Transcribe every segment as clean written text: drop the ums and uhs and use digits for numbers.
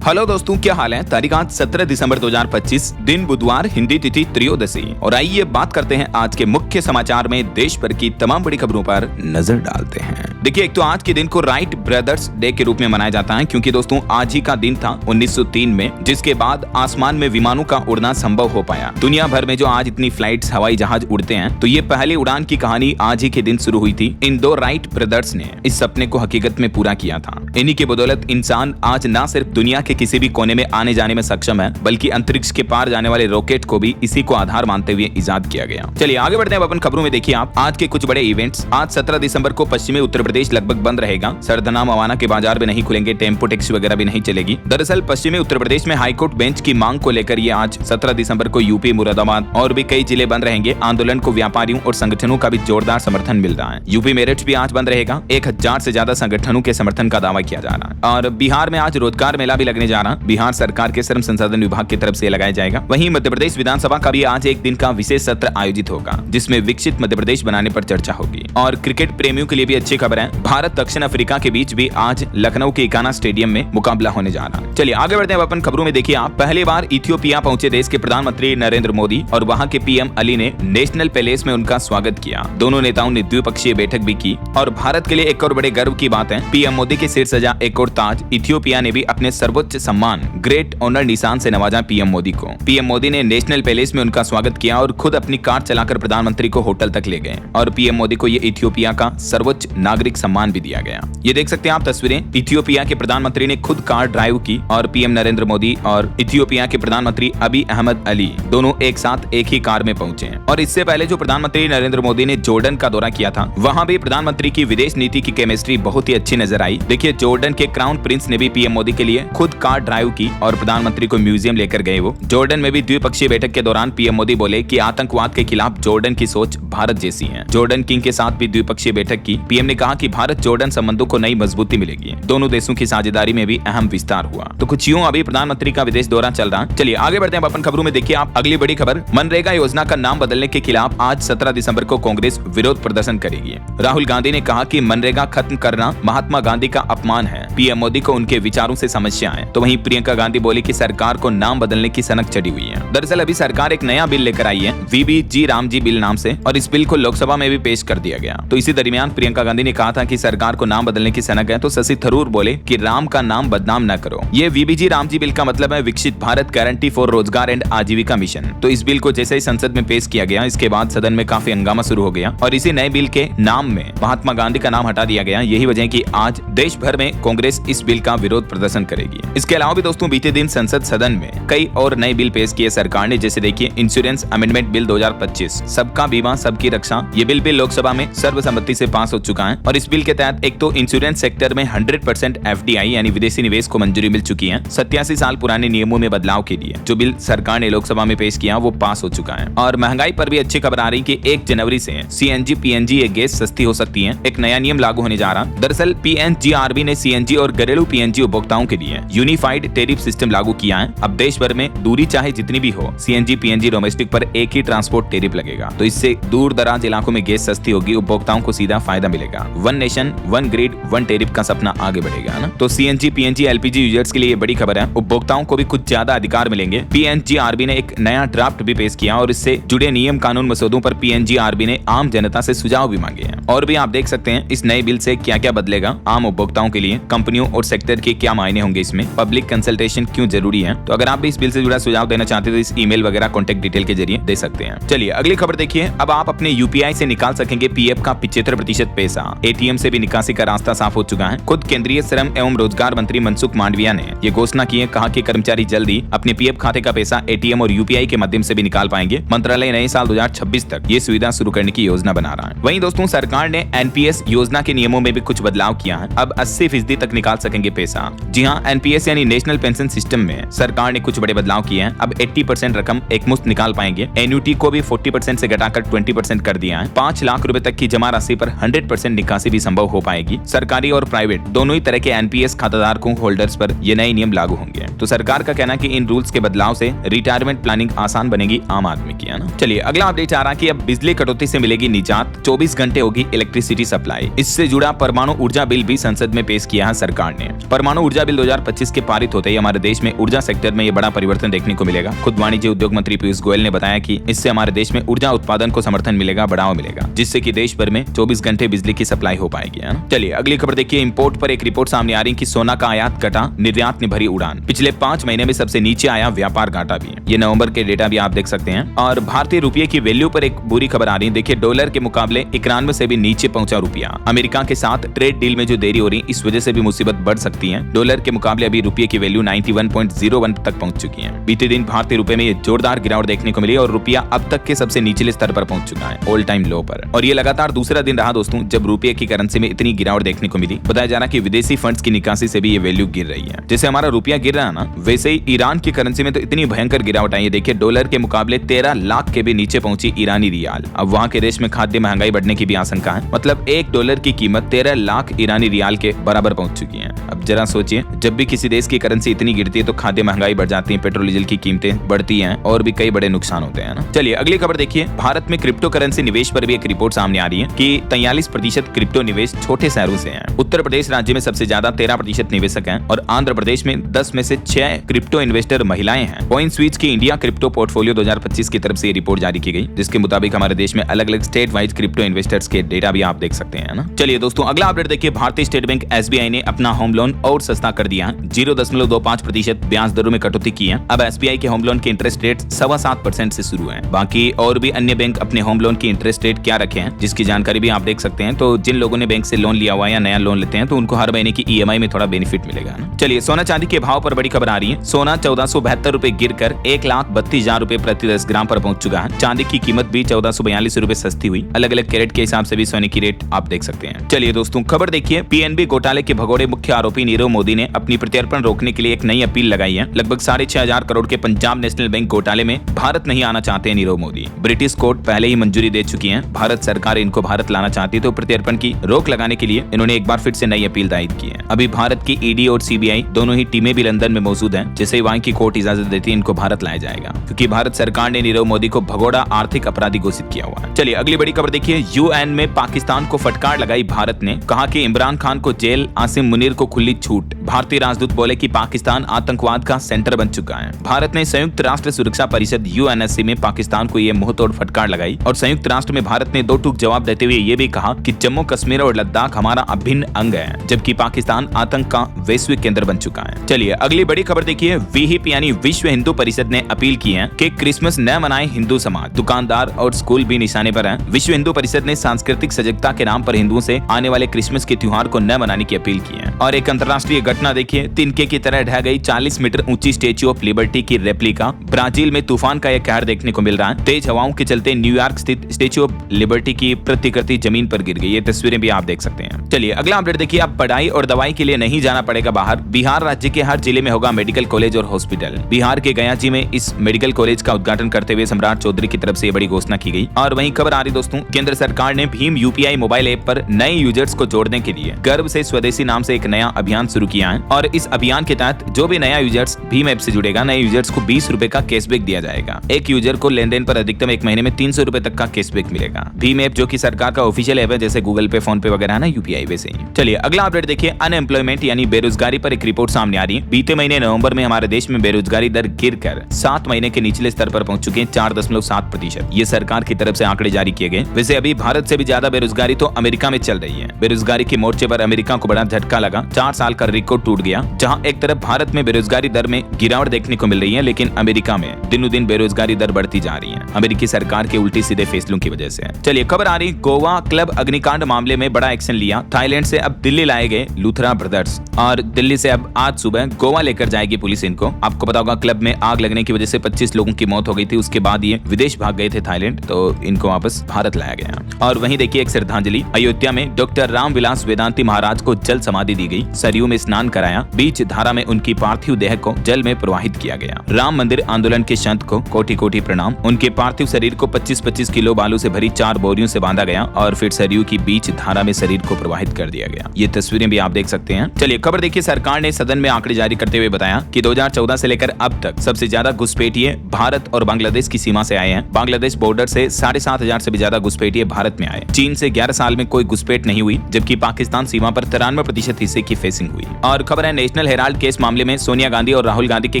Hello दोस्तों, क्या हाल है। तारीख आज 17 दिसंबर 2025, दिन बुधवार, हिंदी तिथि त्रयोदशी। और आइए बात करते हैं आज के मुख्य समाचार में देश भर की तमाम बड़ी खबरों पर नजर डालते हैं। देखिए, एक तो आज के दिन को राइट ब्रदर्स डे के रूप में मनाया जाता है, क्योंकि दोस्तों आज ही का दिन था 1903 में, जिसके बाद आसमान में विमानों का उड़ना संभव हो पाया। दुनिया भर में जो आज इतनी फ्लाइट्स, हवाई जहाज उड़ते हैं, तो ये पहली उड़ान की कहानी आज ही के दिन शुरू हुई थी। इन दो राइट ब्रदर्स ने इस सपने को हकीकत में पूरा किया था। इन्हीं की बदौलत इंसान आज न सिर्फ दुनिया के किसी भी कोने में आने जाने में सक्षम है, बल्कि अंतरिक्ष के पार जाने वाले रॉकेट को भी इसी को आधार मानते हुए इजाद किया गया। चलिए आगे बढ़ते हैं अपन खबरों में। देखिए आप आज के कुछ बड़े इवेंट्स। आज 17 दिसंबर को पश्चिमी उत्तर प्रदेश लगभग बंद रहेगा। सरदना मवाना के बाजार भी नहीं खुलेंगे, टेम्पो टैक्सी वगैरह भी नहीं चलेगी। दरअसल पश्चिमी उत्तर प्रदेश में हाईकोर्ट बेंच की मांग को लेकर ये आज 17 दिसंबर को यूपी, मुरादाबाद और भी कई जिले बंद रहेंगे। आंदोलन को व्यापारियों और संगठनों का भी जोरदार समर्थन मिल रहा है। यूपी मेरठ भी आज बंद रहेगा। 1000 से ज्यादा संगठनों के समर्थन का दावा किया जा रहा है। और बिहार में आज रोजगार मेला भी लगने जा रहा है। बिहार सरकार के श्रम संसाधन विभाग की तरफ से लगाया जाएगा। वहीं मध्य प्रदेश विधानसभा का भी आज एक दिन का विशेष सत्र आयोजित होगा, जिसमें विकसित मध्य प्रदेश बनाने पर चर्चा होगी। और क्रिकेट प्रेमियों के लिए भी अच्छी खबर है। भारत दक्षिण अफ्रीका के बीच भी आज लखनऊ के इकाना स्टेडियम में मुकाबला होने जा रहा है। चलिए आगे बढ़ते हैं अपन खबरों में। देखिए आप पहली बार इथियोपिया पहुंचे देश के प्रधानमंत्री नरेंद्र मोदी और वहां के पीएम अली ने नेशनल पैलेस में उनका स्वागत किया। दोनों नेताओं ने द्विपक्षीय बैठक भी की। और भारत के लिए एक और बड़े गर्व की बात है, पीएम मोदी के सिर सजा एक और ताज इथियोपिया ने भी अपने सर्वोच्च सम्मान ग्रेट ऑनर निशान से नवाजा पीएम मोदी को। पीएम मोदी ने नेशनल पैलेस में उनका स्वागत किया और खुद अपनी कार चलाकर प्रधानमंत्री को होटल तक ले गए। और पीएम मोदी को ये इथियोपिया का सर्वोच्च नागरिक सम्मान भी दिया गया। ये देख सकते हैं आप तस्वीरें। इथियोपिया के प्रधानमंत्री ने खुद कार ड्राइव की और पीएम नरेंद्र मोदी और इथियोपिया के प्रधानमंत्री अबी अहमद अली दोनों एक साथ एक ही कार में पहुंचे। और इससे पहले जो प्रधानमंत्री नरेंद्र मोदी ने जॉर्डन का दौरा किया था, वहां भी प्रधानमंत्री की विदेश नीति की केमिस्ट्री बहुत ही अच्छी नजर आई। देखिए जॉर्डन के क्राउन प्रिंस ने भी पीएम मोदी के लिए खुद कार ड्राइव की और प्रधानमंत्री को म्यूजियम लेकर गए। वो जॉर्डन में भी द्विपक्षीय बैठक के दौरान पीएम मोदी बोले कि आतंकवाद के खिलाफ जॉर्डन की सोच भारत जैसी है। जॉर्डन किंग के साथ भी द्विपक्षीय बैठक की। पीएम ने कहा कि भारत जॉर्डन संबंधों को नई मजबूती मिलेगी। दोनों देशों की साझेदारी में भी अहम विस्तार हुआ। तो कुछ यूं अभी प्रधानमंत्री का विदेश दौरा चल रहा है। चलिए आगे बढ़ते हैं अपन खबरों में। देखिए आप अगली बड़ी खबर, मनरेगा योजना का नाम बदलने के खिलाफ आज 17 दिसंबर को कांग्रेस विरोध प्रदर्शन करेगी। राहुल गांधी ने कहा कि मनरेगा खत्म करना महात्मा गांधी का अपमान है। पीएम मोदी को उनके विचारों से समस्या है। तो वहीं प्रियंका गांधी बोली कि सरकार को नाम बदलने की सनक चढ़ी हुई है। दरअसल अभी सरकार एक नया बिल लेकर आई है, वीबीजी रामजी बिल नाम से, और इस बिल को लोकसभा में भी पेश कर दिया गया। तो इसी दरमियान प्रियंका गांधी ने कहा था कि सरकार को नाम बदलने की सनक है, तो शशि थरूर बोले कि राम का नाम बदनाम न करो। ये वीबीजी रामजी बिल का मतलब है विकसित भारत गारंटी फॉर रोजगार एंड आजीविका मिशन। तो इस बिल को जैसे ही संसद में पेश किया गया, इसके बाद सदन में काफी हंगामा शुरू हो गया और इसी नए बिल के नाम में महात्मा गांधी का नाम हटा दिया गया। यही वजह है कि आज देश भर में कांग्रेस इस बिल का विरोध प्रदर्शन करेगी। इसके अलावा भी दोस्तों बीते दिन संसद सदन में कई और नए बिल पेश किए सरकार ने, जैसे देखिए इंश्योरेंस अमेंडमेंट बिल 2025, सबका बीमा सबकी रक्षा। ये बिल भी लोकसभा में सर्वसम्मति से पास हो चुका है। और इस बिल के तहत एक तो इंश्योरेंस सेक्टर में 100% FDI यानी विदेशी निवेश को मंजूरी मिल चुकी है। 87 साल पुराने नियमों में बदलाव के लिए जो बिल सरकार ने लोकसभा में पेश किया वो पास हो चुका है। और महंगाई पर भी अच्छी खबर आ रही कि 1 जनवरी से CNG PNG ये गैस सस्ती हो सकती है। एक नया नियम लागू होने जा रहा। दरअसल PNGRB ने CNG और घरेलू PNG उपभोक्ताओं के लिए यूनिफाइड टैरिफ सिस्टम लागू किया है। अब देश भर में दूरी चाहे जितनी भी हो, CNG PNG डोमेस्टिक पर एक ही ट्रांसपोर्ट टैरिफ लगेगा। तो इससे दूर दराज इलाकों में गैस सस्ती होगी, उपभोक्ताओं को सीधा फायदा मिलेगा। One nation one grid one tariff का सपना आगे बढ़ेगा ना। तो CNG PNG LPG यूजर्स के लिए बड़ी खबर है। उपभोक्ताओं को भी कुछ ज्यादा अधिकार मिलेंगे। PNGRB ने एक नया ड्राफ्ट भी पेश किया और इससे जुड़े नियम कानून मसौदों पर PNGRB ने आम जनता से सुझाव भी मांगे हैं। और भी आप देख सकते हैं इस नए बिल से क्या क्या बदलेगा आम उपभोक्ताओं के लिए, कंपनियों और सेक्टर के क्या मायने होंगे, इसमें पब्लिक कंसल्टेशन क्यों जरूरी है। तो अगर आप भी इस बिल से जुड़ा सुझाव देना चाहते हैं तो इस ईमेल वगैरह कॉन्टेक्ट डिटेल के जरिए दे सकते हैं। चलिए अगली खबर देखिए। अब आप अपने UPI से निकाल सकेंगे PF का 75% पैसा। ATM से भी निकासी का रास्ता साफ हो चुका है। खुद केंद्रीय श्रम एवं रोजगार मंत्री मनसुख मांडविया ने ये घोषणा की है। कहा कि कर्मचारी जल्दी अपने PF खाते का पैसा ATM और UPI के माध्यम से भी निकाल पाएंगे। मंत्रालय नए साल 2026 तक ये सुविधा शुरू करने की योजना बना रहा है। वहीं दोस्तों सरकार ने NPS योजना के नियमों में भी कुछ बदलाव किया है। अब 80% तक निकाल सकेंगे पैसा। जी हाँ, NPS यानी नेशनल पेंशन सिस्टम में सरकार ने कुछ बड़े बदलाव किए हैं। अब 80% रकम एक मुश्त निकाल पाएंगे। एन्युटी को भी 40% से घटाकर 20% कर दिया है। 5 लाख रुपए तक की जमा राशि पर 100% निकासी भी संभव हो पाएगी। सरकारी और प्राइवेट दोनों ही तरह के NPS खाताधारकों होल्डर्स पर ये नए नियम लागू होंगे। तो सरकार का कहना है कि इन रूल्स के बदलाव से रिटायरमेंट प्लानिंग आसान बनेगी आम आदमी की, है ना। चलिए अगला अपडेट आ रहा कि अब बिजली कटौती से मिलेगी निजात, 24 घंटे होगी इलेक्ट्रिसिटी सप्लाई। इससे जुड़ा परमाणु ऊर्जा बिल भी संसद में पेश किया है सरकार ने। परमाणु ऊर्जा बिल 2025 2025 के पारित होते ही हमारे देश में ऊर्जा सेक्टर में ये बड़ा परिवर्तन देखने को मिलेगा। खुद वाणिज्य उद्योग मंत्री पीयूष गोयल ने बताया कि इससे हमारे देश में ऊर्जा उत्पादन को समर्थन मिलेगा, बढ़ावा मिलेगा, जिससे कि देश भर में 24 घंटे बिजली की सप्लाई हो पाएगी, है ना। चलिए अगली खबर देखिए। इंपोर्ट पर एक रिपोर्ट सामने आ रही है कि सोना का आयात घटा, निर्यात ने भरी उड़ान। पिछले 5 महीने में सबसे नीचे आया व्यापार घाटा भी। ये नवंबर के डेटा भी आप देख सकते हैं। और भारतीय रुपये की वैल्यू पर एक बुरी खबर आ रही है। देखिए डॉलर के मुकाबले 91 से भी नीचे पहुंचा रुपया। अमेरिका के साथ ट्रेड डील में जो देरी हो रही है, इस वजह से भी मुसीबत बढ़ सकती है। डॉलर के मुकाबले अभी रुपये की वैल्यू 91.01 तक पहुंच चुकी है। बीते दिन भारतीय रुपये में ये जोरदार गिरावट देखने को मिली और रुपया अब तक के सबसे निचले स्तर पर पहुंच चुका है, ऑल टाइम लो पर। और ये लगातार दूसरा दिन रहा दोस्तों जब रुपये की करेंसी में इतनी गिरावट देखने को मिली। बताया जा रहा है कि विदेशी फंड्स की निकासी से भी ये वैल्यू गिर रही है। जैसे हमारा रुपया गिर रहा है ना, वैसे ही ईरान की करेंसी में तो इतनी भयंकर गिरावट आई है। देखिए डॉलर के मुकाबले 13 लाख के भी नीचे पहुंची ईरानी रियाल। अब वहां के देश में खाद्य महंगाई बढ़ने की भी आशंका है। मतलब $1 की कीमत 13 लाख ईरानी रियाल के बराबर पहुंच चुकी है। अब जरा सोचिए, जब भी किसी देश की करेंसी इतनी गिरती है तो खाद्य महंगाई बढ़ जाती है, पेट्रोल डीजल की कीमतें बढ़ती हैं और भी कई बड़े नुकसान होते हैं ना। चलिए अगली खबर देखिए। भारत में क्रिप्टो करेंसी निवेश पर भी एक रिपोर्ट सामने आ रही है कि 43% क्रिप्टो निवेश छोटे शहरों से है। उत्तर प्रदेश राज्य में सबसे ज्यादा 13% निवेशक हैं और आंध्र प्रदेश में 10 में से 6 क्रिप्टो इन्वेस्टर महिलाएं हैं। कॉइन स्विच की इंडिया क्रिप्टो पोर्टफोलियो 2025 की तरफ से ये रिपोर्ट जारी की गई, जिसके मुताबिक हमारे देश में अलग अलग स्टेट वाइज क्रिप्टो इन्वेस्टर्स के डेटा भी आप देख सकते हैं ना। चलिए दोस्तों अगला अपडेट देखिए। भारतीय स्टेट बैंक SBI ने अपना होम लोन और सस्ता कर दिया है। 0.25% ब्याज दरों में कटौती की है। अब SBI के होम लोन की इंटरेस्ट रेट 7.25% से शुरू है। बाकी और भी अन्य बैंक अपने होम लोन की इंटरेस्ट रेट क्या रखे हैं, जिसकी जानकारी भी आप देख सकते हैं। तो जिन लोगों ने बैंक से लोन लिया हुआ है या नया लोन लेते हैं तो उनको हर महीने की EMI में थोड़ा बेनिफिट मिलेगा ना। चलिए सोना चांदी के भाव पर बड़ी खबर आ रही है। सोना 1472 रुपए गिरकर 1,32,000 रुपए प्रति 10 ग्राम पर पहुंच चुका है। चांदी की कीमत भी 1442 रुपए सस्ती हुई। अलग अलग कैरेट के हिसाब से भी सोने की रेट आप देख सकते हैं। चलिए दोस्तों खबर देखिए। PNB घोटाले के भगोड़े मुख्य आरोपी नीरव मोदी ने अपनी प्रत्यर्पण रोकने के लिए एक नई अपील लगाई है। लगभग 6,500 करोड़ के पंजाब नेशनल बैंक घोटाले में भारत नहीं आना चाहते हैं नीरव मोदी। ब्रिटिश कोर्ट पहले ही मंजूरी दे चुकी है। भारत सरकार इनको भारत लाना चाहती है, तो प्रत्यर्पण की रोक लगाने के लिए इन्होंने एक बार फिर से नई अपील दायर की है। अभी भारत की ED और CBI दोनों ही टीमें भी लंदन में मौजूद हैं। जैसे ही वहां की कोर्ट इजाजत देती है इनको भारत लाया जाएगा, क्योंकि भारत सरकार ने नीरव मोदी को भगोड़ा आर्थिक अपराधी घोषित किया हुआ है। चलिए अगली बड़ी खबर देखिए। UN में पाकिस्तान को फटकार लगाई भारत ने, कहा कि इमरान खान को जेल, आसिम मुनीर को खुली छूट। भारतीय राजदूत बोले कि पाकिस्तान आतंकवाद का सेंटर बन चुका है। भारत ने संयुक्त राष्ट्र सुरक्षा परिषद UNSC में पाकिस्तान को ये मुंहतोड़ फटकार लगाई और संयुक्त राष्ट्र में भारत ने 2 टूक जवाब देते हुए ये भी कहा कि जम्मू कश्मीर और लद्दाख हमारा अभिन्न अंग है, जबकि पाकिस्तान आतंक का वैश्विक केंद्र बन चुका है। चलिए अगली बड़ी खबर देखिए। विहिप यानी विश्व हिंदू परिषद ने अपील की है कि क्रिसमस न मनाए हिंदू समाज। दुकानदार और स्कूल भी निशाने पर हैं। विश्व हिंदू परिषद ने सांस्कृतिक सजगता के नाम पर हिंदुओं से आने वाले क्रिसमस के त्योहार को न मनाने की अपील की है। और एक अंतर्राष्ट्रीय घटना देखिए। तिनके की तरह ढह गई 40 मीटर ऊंची स्टेच्यू ऑफ लिबर्टी की रेप्लिका। ब्राजील में तूफान का यह कहर देखने को मिल रहा है। तेज हवाओं के चलते न्यूयॉर्क स्थित स्टेच्यू ऑफ लिबर्टी की प्रतिकृति जमीन पर गिर गई। ये तस्वीरें भी आप देख सकते हैं। चलिए अगला अपडेट देखिए। अब पढ़ाई और दवाई के लिए नहीं जाना पड़ेगा बाहर। बिहार राज्य के हर जिले में होगा मेडिकल कॉलेज और हॉस्पिटल। बिहार के गया जी में इस मेडिकल कॉलेज का उद्घाटन करते हुए सम्राट चौधरी की तरफ से बड़ी घोषणा की गई। और वहीं खबर आ रही दोस्तों, केंद्र सरकार ने भीम UPI मोबाइल ऐप पर नए यूजर्स को जोड़ने के लिए गर्व से स्वदेशी नाम से एक नया अभियान शुरू किया है। और इस अभियान के तहत जो भी नया यूजर्स भीम ऐप से जुड़ेगा, नए यूजर्स को 20 रुपए का कैशबैक दिया जाएगा। एक यूजर को लेनदेन पर अधिकतम एक महीने में 300 रुपए तक का कैशबैक मिलेगा। भीम ऐप जो कि सरकार का ऑफिशियल ऐप है, जैसे गूगल पे, फोन पे वगैरह है ना, UPI वैसे ही। चलिए अगला अपडेट देखिए। अनएम्प्लॉयमेंट यानी बेरोजगारी पर एक रिपोर्ट सामने आ रही है। बीते महीने नवंबर में हमारे देश में बेरोजगारी दर गिरकर 7 महीने के निचले स्तर पर पहुंच चुके हैं, 4.7%। ये सरकार की तरफ से आंकड़े जारी किए गए। वैसे अभी भारत से भी ज्यादा बेरोजगारी तो अमेरिका में चल रही है। बेरोजगारी के मोर्चे पर अमेरिका को बड़ा झटका लगा। 4 साल का रिकॉर्ड टूट गया। जहां एक तरफ भारत में बेरोजगारी दर में गिरावट देखने को मिल रही है, लेकिन अमेरिका में दिनों दिन बेरोजगारी दर बढ़ती जा रही है, अमेरिकी सरकार के उल्टे सीधे फैसलों की वजह से। चलिए खबर आ रही, गोवा क्लब अग्निकांड मामले में बड़ा एक्शन लिया। थाईलैंड से अब दिल्ली लाए गए लूथरा ब्रदर्स और दिल्ली से अब आज सुबह गोवा लेकर जाएगी पुलिस इनको। आपको पता होगा क्लब में आग लगने की वजह से 25 लोगों की मौत हो गई थी। उसके बाद ये विदेश भाग गए थे थाईलैंड, तो इनको वापस भारत लाया गया। और वहीं देखिए एक श्रद्धांजलि। अयोध्या में डॉक्टर रामविलास वेदांती महाराज को जल समाधि दी गई। सरयू में स्नान कराया। बीच धारा में उनकी पार्थिव देह को जल में प्रवाहित किया गया। राम मंदिर आंदोलन के संत को कोटि कोटि प्रणाम। उनके पार्थिव शरीर को 25-25 किलो बालू से भरी 4 बोरियों से बांधा गया और फिर सरयू की बीच धारा में शरीर को प्रवाहित कर दिया गया। ये तस्वीरें भी आप देख सकते हैं। चलिए खबर देखिए। सरकार ने सदन में आंकड़े जारी करते हुए बताया कि 2014 से लेकर अब तक सबसे ज्यादा घुसपैठिए भारत और बांग्लादेश की सीमा से आए हैं। बांग्लादेश बॉर्डर से 7,500 से भी ज्यादा घुसपैठिए भारत में आए। चीन से 11 साल में कोई घुसपैठ नहीं हुई, जबकि पाकिस्तान सीमा पर 93% हिस्से की फेसिंग हुई। और खबर है नेशनल हेराल्ड केस मामले में सोनिया गांधी और राहुल गांधी के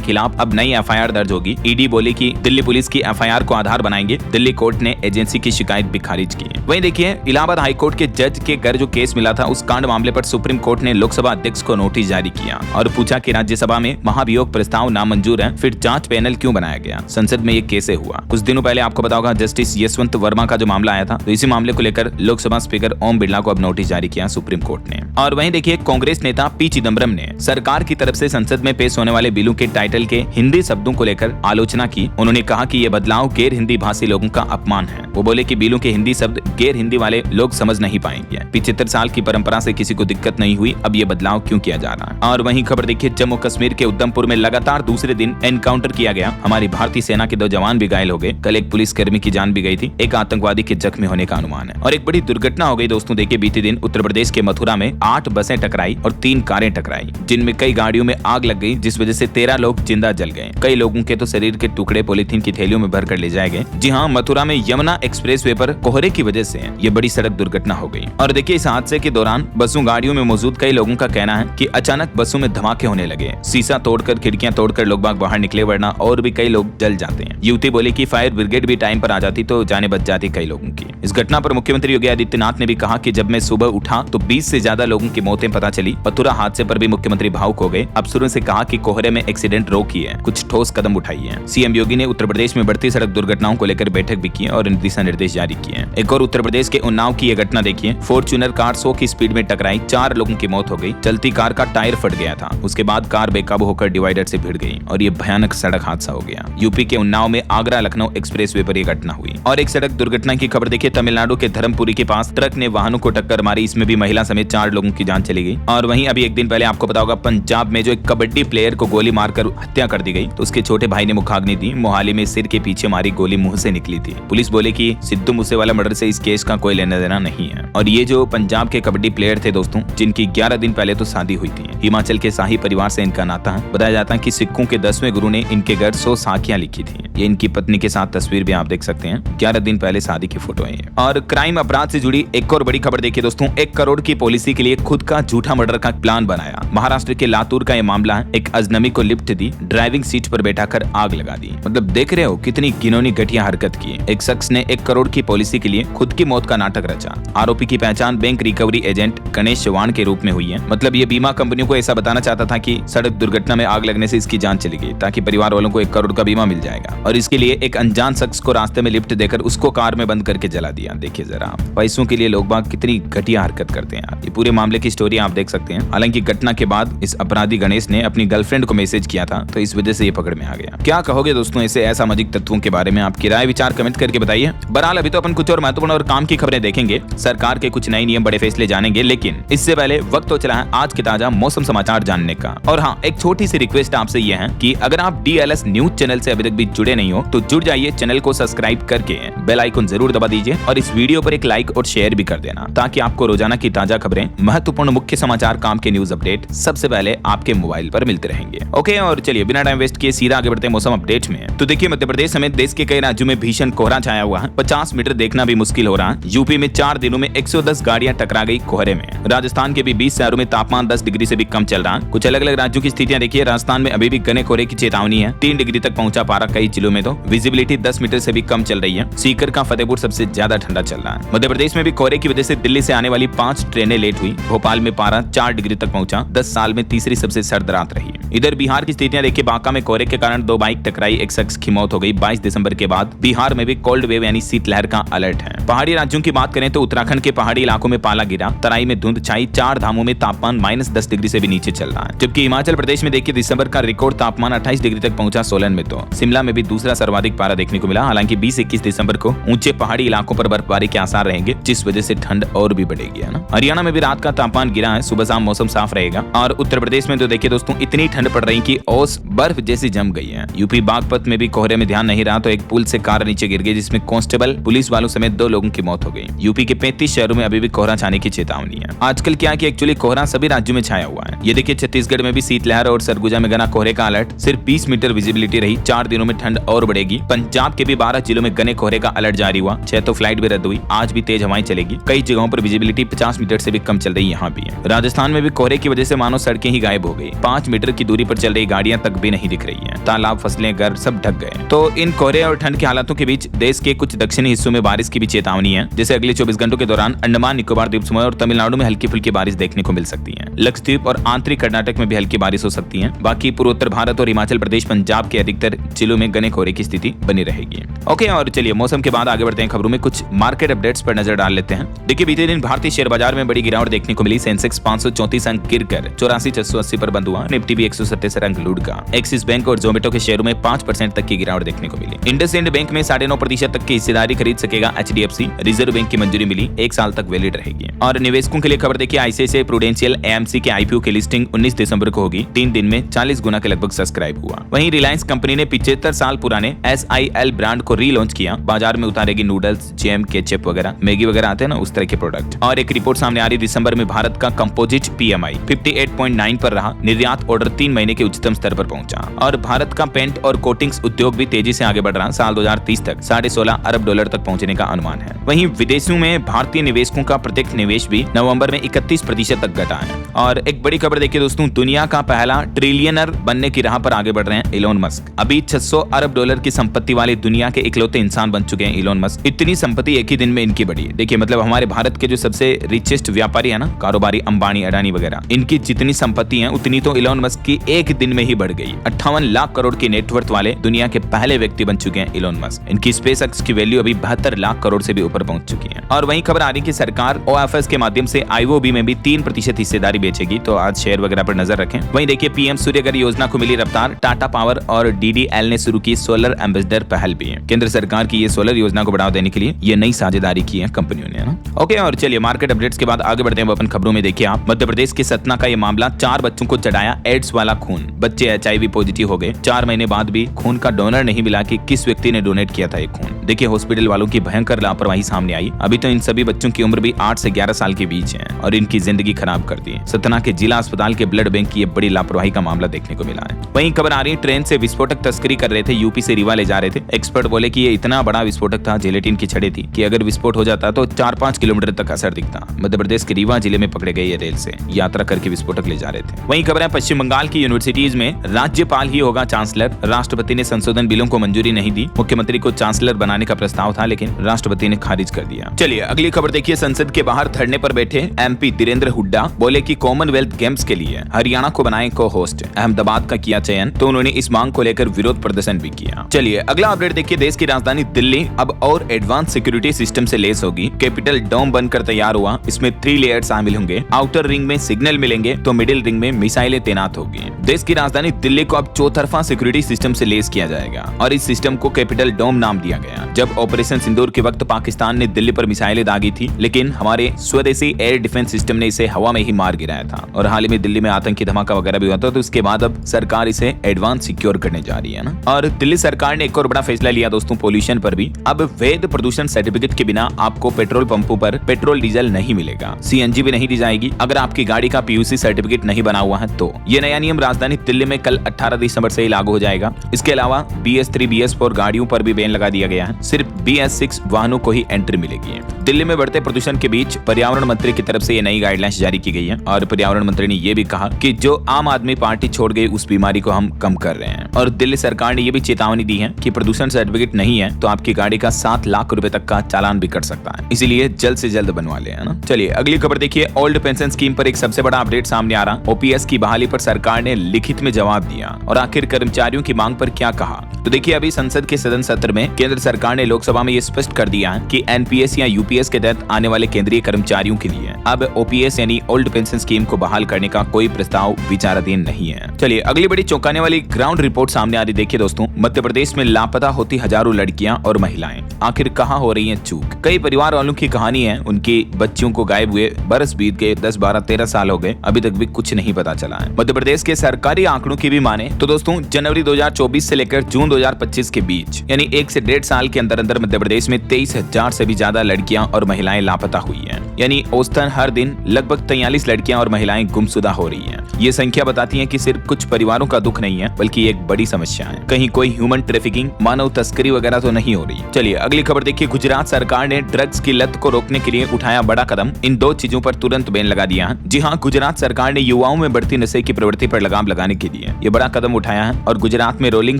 खिलाफ अब नई एफआईआर दर्ज होगी। ईडी बोली कि दिल्ली पुलिस की एफआईआर को आधार बनाएंगे। दिल्ली कोर्ट ने एजेंसी की शिकायत भी खारिज की। वहीं देखिए इलाहाबाद हाईकोर्ट के जज के घर जो केस मिला था उस कांड मामले पर सुप्रीम कोर्ट ने लोकसभा अध्यक्ष को नोटिस जारी किया और पूछा कि राज्यसभा में महाभियोग प्रस्ताव नामंजूर है, फिर जांच पैनल क्यों बनाया गया, संसद में ये कैसे हुआ। कुछ दिनों पहले आपको पता होगा जस्टिस यशवंत वर्मा का जो मामला आया था, तो इसी मामले को लेकर लोकसभा स्पीकर ओम बिरला को अब नोटिस जारी किया सुप्रीम कोर्ट ने। और वहीं देखिए कांग्रेस नेता पी चिदम्बरम ने सरकार की तरफ से संसद में पेश होने वाले बिलों के टाइटल के हिंदी शब्दों को लेकर आलोचना की। उन्होंने कहा कि ये बदलाव गैर हिंदी भाषी लोगों का अपमान है। वो बोले कि बिलों के हिंदी शब्द गैर हिंदी वाले लोग समझ नहीं पाएंगे। 75 साल की परंपरा से किसी को दिक्कत नहीं हुई, अब ये बदलाव क्यों किया जा रहा है। और वहीं खबर देखिए जम्मू कश्मीर के उधमपुर में लगातार दूसरे दिन एनकाउंटर किया गया। हमारी भारतीय सेना के 2 जवान भी घायल हो गए। कल एक पुलिसकर्मी की जान भी गई थी। एक आतंकवादी के जख्मी होने का अनुमान है। और एक बड़ी दुर्घटना हो गई दोस्तों। देखिए बीते दिन उत्तर प्रदेश के मथुरा में 8 बसें टकराई और 3 कारें टकराई, जिनमें कई गाड़ियों में आग लग गई, जिस वजह से 13 लोग जिंदा जल गए। कई लोगों के तो शरीर के टुकड़े पॉलीथीन की थैलियों में भरकर ले जाए गए। जी हाँ, मथुरा में यमुना एक्सप्रेसवे पर कोहरे की वजह से ये बड़ी सड़क दुर्घटना हो गई। और देखिए इस हादसे के दौरान बसों गाड़ियों में मौजूद कई लोगों का कहना है कि अचानक बसों में धमाके होने लगे। शीशा तोड़कर, खिड़कियां तोड़कर लोग बाग बाहर निकले, वरना और भी कई लोग जल जाते हैं। युवती बोली कि फायर ब्रिगेड भी टाइम पर आ जाती तो जाने बच जाती कई लोगों की। इस घटना पर मुख्यमंत्री योगी आदित्यनाथ ने भी कहा कि जब मैं सुबह उठा तो 20 से ज्यादा लोगों की मौतें पता चली। मथुरा हादसे पर भी मुख्यमंत्री भावुक हो गए। अफसरों से कहा कि कोहरे में एक्सीडेंट रोकिए, कुछ ठोस कदम उठाइए। सीएम योगी ने उत्तर प्रदेश में बढ़ती सड़क दुर्घटनाओं को लेकर बैठक भी की और दिशा निर्देश जारी किए। एक और उत्तर प्रदेश के उन्नाव की यह घटना देखिए। फॉर्च्यूनर कार 100 की स्पीड में टकराई, 4 लोगों की मौत हो गई। चलती कार का टायर फट गया था। उसके बाद कार बेकाबू होकर डिवाइडर से भिड़ गई और ये भयानक सड़क हादसा हो गया। यूपी के उन्नाव में आगरा लखनऊ एक्सप्रेसवे पर यह घटना हुई। और एक सड़क दुर्घटना की खबर देखिए। तमिलनाडु के धर्मपुरी के पास ट्रक ने वाहनों को टक्कर मारी। इसमें भी महिला समेत 4 लोगों की जान चली गई। और वहीं अभी एक दिन पहले आपको पता होगा पंजाब में जो एक कबड्डी प्लेयर को गोली मारकर हत्या कर दी गई, तो उसके छोटे भाई ने मुखाग्नि दी। मोहाली में सिर के पीछे मारी गोली मुंह से निकली थी। पुलिस बोले कि सिद्धू मूसेवाला मर्डर से इस केस का कोई लेना देना नहीं है। और ये जो पंजाब के कबड्डी प्लेयर थे दोस्तों, जिनकी 11 दिन पहले तो शादी हुई थी। हिमाचल के शाही परिवार से इनका नाता है। बताया जाता है कि सिखों के 10वें गुरु ने इनके घर 100 साखियां लिखी थी। ये इनकी पत्नी के साथ तस्वीर भी आप देख सकते हैं। 11 दिन पहले शादी की फोटो है। और क्राइम अपराध से जुड़ी एक और बड़ी खबर देखिए दोस्तों। 1 करोड़ की पॉलिसी के लिए खुद का झूठा मर्डर का प्लान बनाया। महाराष्ट्र के लातूर का यह मामला है। एक अजनबी को लिफ्ट दी, ड्राइविंग सीट पर बैठाकर आग लगा दी। मतलब देख रहे हो कितनी घिनौनी घटिया हरकत की। एक शख्स ने 1 करोड़ की पॉलिसी के लिए खुद की मौत का नाटक रचा। आरोपी की पहचान bank recovery agent Ganesh Chauhan के रूप में हुई है। मतलब ये बीमा कंपनियों को ऐसा बताना चाहता था कि सड़क दुर्घटना में आग लगने से इसकी जान चली गई, ताकि परिवार वालों को 1 करोड़ का बीमा मिल जाएगा। और इसके लिए एक अनजान शख्स को रास्ते में लिफ्ट देकर उसको कार में बंद करके जला दिया। देखिए जरा, पैसों के लिए लोग बाग कितनी घटिया हरकत करते हैं। ये पूरे मामले की स्टोरी आप देख सकते हैं। हालांकि घटना के बाद इस अपराधी गणेश ने अपनी गर्लफ्रेंड को मैसेज किया था, तो इस वजह से ये पकड़ में आ गया। क्या कहोगे दोस्तों ऐसे असामाजिक तत्वों के बारे में? आपकी राय विचार कमेंट करके बताइए। बहरहाल अभी तो अपन कुछ और महत्वपूर्ण और काम की खबरें देखेंगे, सरकार के कुछ नए नियम, बड़े फैसले जानेंगे, लेकिन इससे पहले वक्त तो चला है आज के ताजा मौसम समाचार जानने का। और हाँ, एक छोटी सी रिक्वेस्ट आपसे ये है कि अगर आप DLS न्यूज चैनल से अभी तक भी जुड़े नहीं हो तो जुड़ जाइए। चैनल को सब्सक्राइब करके बेल आइकन जरूर दबा दीजिए और इस वीडियो पर एक लाइक और शेयर भी कर देना, ताकि आपको रोजाना की ताजा खबरें, महत्वपूर्ण मुख्य समाचार, काम के न्यूज अपडेट सबसे पहले आपके मोबाइल पर मिलते रहेंगे। ओके, और चलिए बिना टाइम वेस्ट किए सीधा आगे बढ़ते हैं मौसम अपडेट में। तो देखिए मध्य प्रदेश समेत देश के कई राज्यों में भीषण कोहरा छाया हुआ है। 50 मीटर देखना भी मुश्किल हो रहा है। यूपी में 4 दिनों में 110 गाड़ियां टकरा गई कोहरे में। राजस्थान के भी 20 शहरों में तापमान 10 डिग्री से भी कम चल रहा है। कुछ अलग अलग राज्यों की स्थितियां देखिए। राजस्थान में अभी भी घने कोहरे की चेतावनी है। 3 डिग्री तक पहुंचा पारा कई जिलों में, तो विजिबिलिटी 10 मीटर से भी कम चल रही है। सीकर का फतेहपुर सबसे ज्यादा ठंडा चल रहा है। मध्य प्रदेश में भी कोहरे की वजह से दिल्ली से आने वाली 5 ट्रेनें लेट हुई। भोपाल में पारा 4 डिग्री तक पहुंचा, 10 साल में तीसरी सबसे सर्द रात रही। इधर बिहार की स्थितियां देखिए। बांका में कोहरे के कारण 2 बाइक टकराई, एक शख्स की मौत हो गई। 22 दिसंबर के बाद बिहार में भी कोल्ड वेव यानी शीतलहर का अलर्ट है। पहाड़ी राज्यों की बात करें तो उत्तराखंड के पहाड़ी इलाकों में पाला गिरा, तराई में धुंध छाई, 4 धामों में तापमान -10 डिग्री से भी नीचे चल रहा है। जबकि हिमाचल प्रदेश में देखिए दिसंबर का रिकॉर्ड तापमान 28 डिग्री तक पहुंचा सोलन में। तो शिमला में भी दूसरा सर्वाधिक पारा देखने को मिला। हालांकि 20-21 दिसंबर को ऊंचे पहाड़ी इलाकों पर बर्फबारी के आसार रहेंगे, जिस वजह से ठंड और भी बढ़ेगी, है ना। हरियाणा में भी रात का तापमान गिरा है, सुबह शाम मौसम साफ रहेगा। और उत्तर प्रदेश में तो देखिए दोस्तों इतनी ठंड पड़ रही कि ओस बर्फ जैसी जम गई है। यूपी बागपत में भी भी कोहरे में ध्यान नहीं रहा तो एक पुल से कार नीचे गिर गई, जिसमें कांस्टेबल, पुलिस वालों समेत 2 लोगों की मौत हो गई। यूपी के 35 शहरों में अभी भी कोहरा छाने की चेतावनी है। आजकल क्या कि एक्चुअली कोहरा सभी राज्यों में छाया हुआ है। ये देखिए छत्तीसगढ़ में भी शीतलहर और सरगुजा में घना कोहरे का अलर्ट। सिर्फ 20 मीटर विजिबिलिटी रही। 4 दिनों में ठंड और बढ़ेगी। पंजाब के भी 12 जिलों में घने कोहरे का अलर्ट जारी हुआ। 6 तो फ्लाइट भी रद्द हुई। आज भी तेज हवाएं चलेगी। कई जगहों पर विजिबिलिटी 50 मीटर से भी कम चल रही यहाँ भी है। राजस्थान में भी कोहरे की वजह से मानो सड़कें ही गायब हो गई। 5 मीटर की दूरी पर चल रही गाड़ियां तक भी नहीं दिख रही है। तालाब, फसलें, घर सब ढक गए। तो इन कोहरे और ठंड के हालातों के बीच देश के कुछ दक्षिणी हिस्सों में बारिश की भी चेतावनी है। जैसे अगले 24 घंटों के दौरान अंडमान निकोबार द्वीप समूह और तमिलनाडु में हल्की फुल्की बारिश देखने को मिल सकती है। लक्षद्वीप और आंतरिक कर्नाटक में भी हल्की बारिश हो सकती है। बाकी पूर्वोत्तर भारत और हिमाचल प्रदेश, पंजाब के अधिकतर जिलों में घने कोहरे की स्थिति बनी रहेगी। ओके, और चलिए मौसम के बाद आगे बढ़ते हैं। खबरों में कुछ मार्केट अपडेट्स पर नजर डाल लेते हैं। देखिए बीते दिन भारतीय शेयर बाजार में बड़ी गिरावट देखने को मिली। सेंसेक्स 534 अंक गिरकर 84,680 पर बंद हुआ। निफ्टी भी 177 अंक लूट का। एक्सिस बैंक और जोमेटो के शेयरों में 5% तक की गिरावट देखने को मिली। इंडसइंड बैंक में 9.5% तक की हिस्सेदारी खरीद सकेगा HDFC। रिजर्व बैंक की मंजूरी मिली। 1 साल तक वैलिड रहेगी। और निवेशकों के लिए खबर देखिए, ICICI प्रूडेंशियल AMC के IPO की लिस्टिंग 19 दिसंबर को होगी। 3 दिन में 40 गुना के लगभग सब्सक्राइब हुआ। वहीं रिलायंस कंपनी ने 75 साल पुराने SIL ब्रांड को रीलॉन्च किया। बाजार में उतारेगी नूडल्स, जैम, केचप वगैरह, मैगी वगैरह आते हैं ना, उस तरह के प्रोडक्ट। और एक रिपोर्ट सामने आ रही, दिसंबर में भारत का कंपोजिट PMI 58.9 पर रहा। निर्यात ऑर्डर 3 महीने के उच्चतम स्तर पर पहुंचा। और भारत का पेंट और कोटिंग्स उद्योग भी तेजी से आगे बढ़ रहा। साल 2030 तक $16.5 अरब तक पहुंचने का अनुमान है। वहीं विदेशों में भारतीय निवेशकों का प्रत्यक्ष निवेश भी नवंबर में 31% तक घटा है। और एक बड़ी खबर देखिए दोस्तों, दुनिया का पहला ट्रिलियनर बनने की राह पर आगे बढ़ रहे हैं इलोन मस्क। अभी $600 अरब की संपत्ति वाले दुनिया के इकलौते इंसान बन चुके हैं इलोन मस्क। इतनी संपत्ति एक ही दिन में इनकी बढ़ी। देखिए मतलब हमारे भारत के जो सबसे रिचेस्ट व्यापारी है ना, कारोबारी, अंबानी, अडानी वगैरह, इनकी जितनी संपत्ति है उतनी तो इलोन मस्क की एक दिन में ही बढ़ गई। 58 लाख करोड़ की नेटवर्थ वाले दुनिया के पहले व्यक्ति बन चुके हैं इलोन मस्क। इनकी स्पेसएक्स की वैल्यू अभी 72 लाख करोड़ से भी ऊपर पहुंच चुकी है। और वहीं खबर आ रही कि सरकार OFS के माध्यम से IOB में भी 3% हिस्सेदारी बेचेगी। तो आज शेयर वगैरह पर नजर रखें। वहीं देखिए PM सूर्यघर योजना को मिली रफ्तार। टाटा पावर और DDL ने शुरू की सोलर एम्बेसडर पहल भी है। केंद्र सरकार की ये सोलर योजना को बढ़ावा देने के लिए ये नई साझेदारी की है कंपनियों ने, ना। ओके, और चलिए मार्केट अपडेट्स के बाद आगे बढ़ते हैं अपन खबरों में। देखिए आप, मध्य प्रदेश के सतना का ये मामला, 4 बच्चों को चढ़ाया एड्स वाला खून। बच्चे HIV पॉजिटिव हो गए। 4 महीने बाद भी खून का डोनर नहीं मिला कि किस व्यक्ति ने डोनेट किया था ये खून। देखिए हॉस्पिटल वालों की भयंकर लापरवाही सामने आई। अभी तो इन सभी बच्चों की उम्र भी 8 से 11 साल के बीच है और इनकी जिंदगी खराब कर दी है। सतना के जिला अस्पताल के ब्लड बैंक की ये बड़ी लापरवाही का मामला देखने को मिला है। वहीं खबर आ रही है, ट्रेन से विस्फोटक तस्करी कर रहे थे। यूपी से रीवा ले जा रहे थे। एक्सपर्ट बोले कि ये इतना बड़ा विस्फोटक था, जिलेटिन की छड़ें थी, कि अगर विस्फोट हो जाता तो 4-5 किलोमीटर तक असर दिखता। मध्य प्रदेश के रीवा जिले में पकड़े गए ये रेल से यात्रा करके विस्फोटक ले जा रहे थे। वहीं खबर है, पश्चिम बंगाल की यूनिवर्सिटीज में राज्यपाल ही होगा चांसलर। राष्ट्रपति ने संशोधन बिलों को मंजूरी नहीं दी। मुख्यमंत्री को चांसलर बनाने का प्रस्ताव था, लेकिन राष्ट्रपति ने खारिज कर दिया। चलिए अगली खबर देखिए, संसद के बाहर धरने पर बैठे MP धीरेन्द्र हुड्डा बोले कि कॉमनवेल्थ गेम्स के लिए हरियाणा को बनाए को होस्ट। अहमदाबाद का किया चयन, तो उन्होंने इस मांग को लेकर विरोध प्रदर्शन भी किया। चलिए अगला अपडेट देखिए, देश की राजधानी दिल्ली अब और एडवांस सिक्योरिटी सिस्टम से लेस होगी। कैपिटल डोम बनकर तैयार हुआ। इसमें 3 लेयर शामिल होंगे। आउटर रिंग में सिग्नल मिलेंगे तो मिडिल रिंग में मिसाइलें तैनात होगी। देश की राजधानी दिल्ली को अब चौतरफा सिक्योरिटी सिस्टम से लेस किया जाएगा और इस सिस्टम को कैपिटल डोम नाम दिया गया। जब ऑपरेशन सिंदूर के वक्त पाकिस्तान ने दिल्ली पर मिसाइलें दागी थी, लेकिन हमारे स्वदेशी एयर डिफेंस सिस्टम ने इसे हवा में ही मार गिराया था। और हाल ही में दिल्ली में आतंकी धमाका वगैरह भी हुआ था, तो इसके बाद अब सरकार इसे एडवांस सिक्योर करने जा रही है ना। और दिल्ली सरकार ने एक और बड़ा फैसला लिया दोस्तों, पोल्यूशन पर भी। अब वैध प्रदूषण सर्टिफिकेट के बिना आपको पेट्रोल पंपों पर पेट्रोल डीजल नहीं मिलेगा। CNG भी नहीं दी जाएगी अगर आपकी गाड़ी का PUC सर्टिफिकेट नहीं बना हुआ है तो। ये नया नियम राजधानी दिल्ली में कल 18 दिसंबर से ही लागू हो जाएगा। इसके अलावा BS3 BS4 गाड़ियों पर भी बैन लगा दिया गया है। सिर्फ BS6 वाहनों को ही एंट्री मिलेगी। दिल्ली में बढ़ते प्रदूषण के बीच पर्यावरण मंत्री की तरफ से ये नई गाइडलाइंस जारी की गई है और पर्यावरण मंत्री ने ये भी कहा कि जो आम आदमी पार्टी छोड़ गई उस बीमारी को हम कम कर रहे हैं। और दिल्ली सरकार ने ये भी चेतावनी दी है कि प्रदूषण सर्टिफिकेट नहीं है तो आपकी गाड़ी का 7 लाख रुपए तक का चालान भी कट सकता है। इसीलिए जल्द से जल्द बनवा ले, है ना। चलिए अगली खबर देखिए, ओल्ड पेंशन स्कीम पर एक सबसे बड़ा अपडेट सामने आ रहा। OPS की बहाली पर सरकार ने लिखित में जवाब दिया और आखिर कर्मचारियों की मांग पर क्या कहा। तो देखिए अभी संसद के सदन सत्र में केंद्र सरकार ने लोकसभा में ये स्पष्ट कर दिया है कि NPS या UPS के तहत आने वाले केंद्रीय कर्मचारियों के लिए अब OPS यानी ओल्ड पेंशन स्कीम को बहाल करने का कोई प्रस्ताव विचाराधीन नहीं है। चलिए अगली बड़ी चौंकाने वाली ग्राउंड रिपोर्ट सामने आ रही। देखिए दोस्तों, मध्य प्रदेश में लापता होती हजारों लड़कियां और महिलाएं, आखिर कहां हो रही हैं चूक। कई परिवार वालों की कहानी है, उनकी बच्चियों को गायब हुए बरस बीत गए, 10, 12, 13 साल हो गए, अभी तक भी कुछ नहीं पता चला है। मध्य प्रदेश के सरकारी आंकड़ों की भी माने तो दोस्तों जनवरी 2024 से लेकर लेकर जून 2025 के बीच यानी 1 से 1.5 साल के अंदर मध्य प्रदेश में 23,000 से भी ज्यादा लड़कियां और महिलाएं लापता हुई हैं। यानी औसतन हर दिन लगभग 43 लड़कियां और महिलाएं गुमशुदा हो रही हैं। ये संख्या बताती है कि सिर्फ कुछ परिवारों का दुख नहीं है बल्कि एक बड़ी समस्या है। कहीं कोई ह्यूमन ट्रैफिकिंग, मानव तस्करी वगैरह तो नहीं हो रही। चलिए अगली खबर देखिए। गुजरात सरकार ने ड्रग्स की लत को रोकने के लिए उठाया बड़ा कदम। इन 2 चीजों पर तुरंत बैन लगा दिया है। जी हाँ, गुजरात सरकार ने युवाओं में बढ़ती नशे की प्रवृत्ति पर लगाम लगाने के लिए ये बड़ा कदम उठाया है और गुजरात में रोलिंग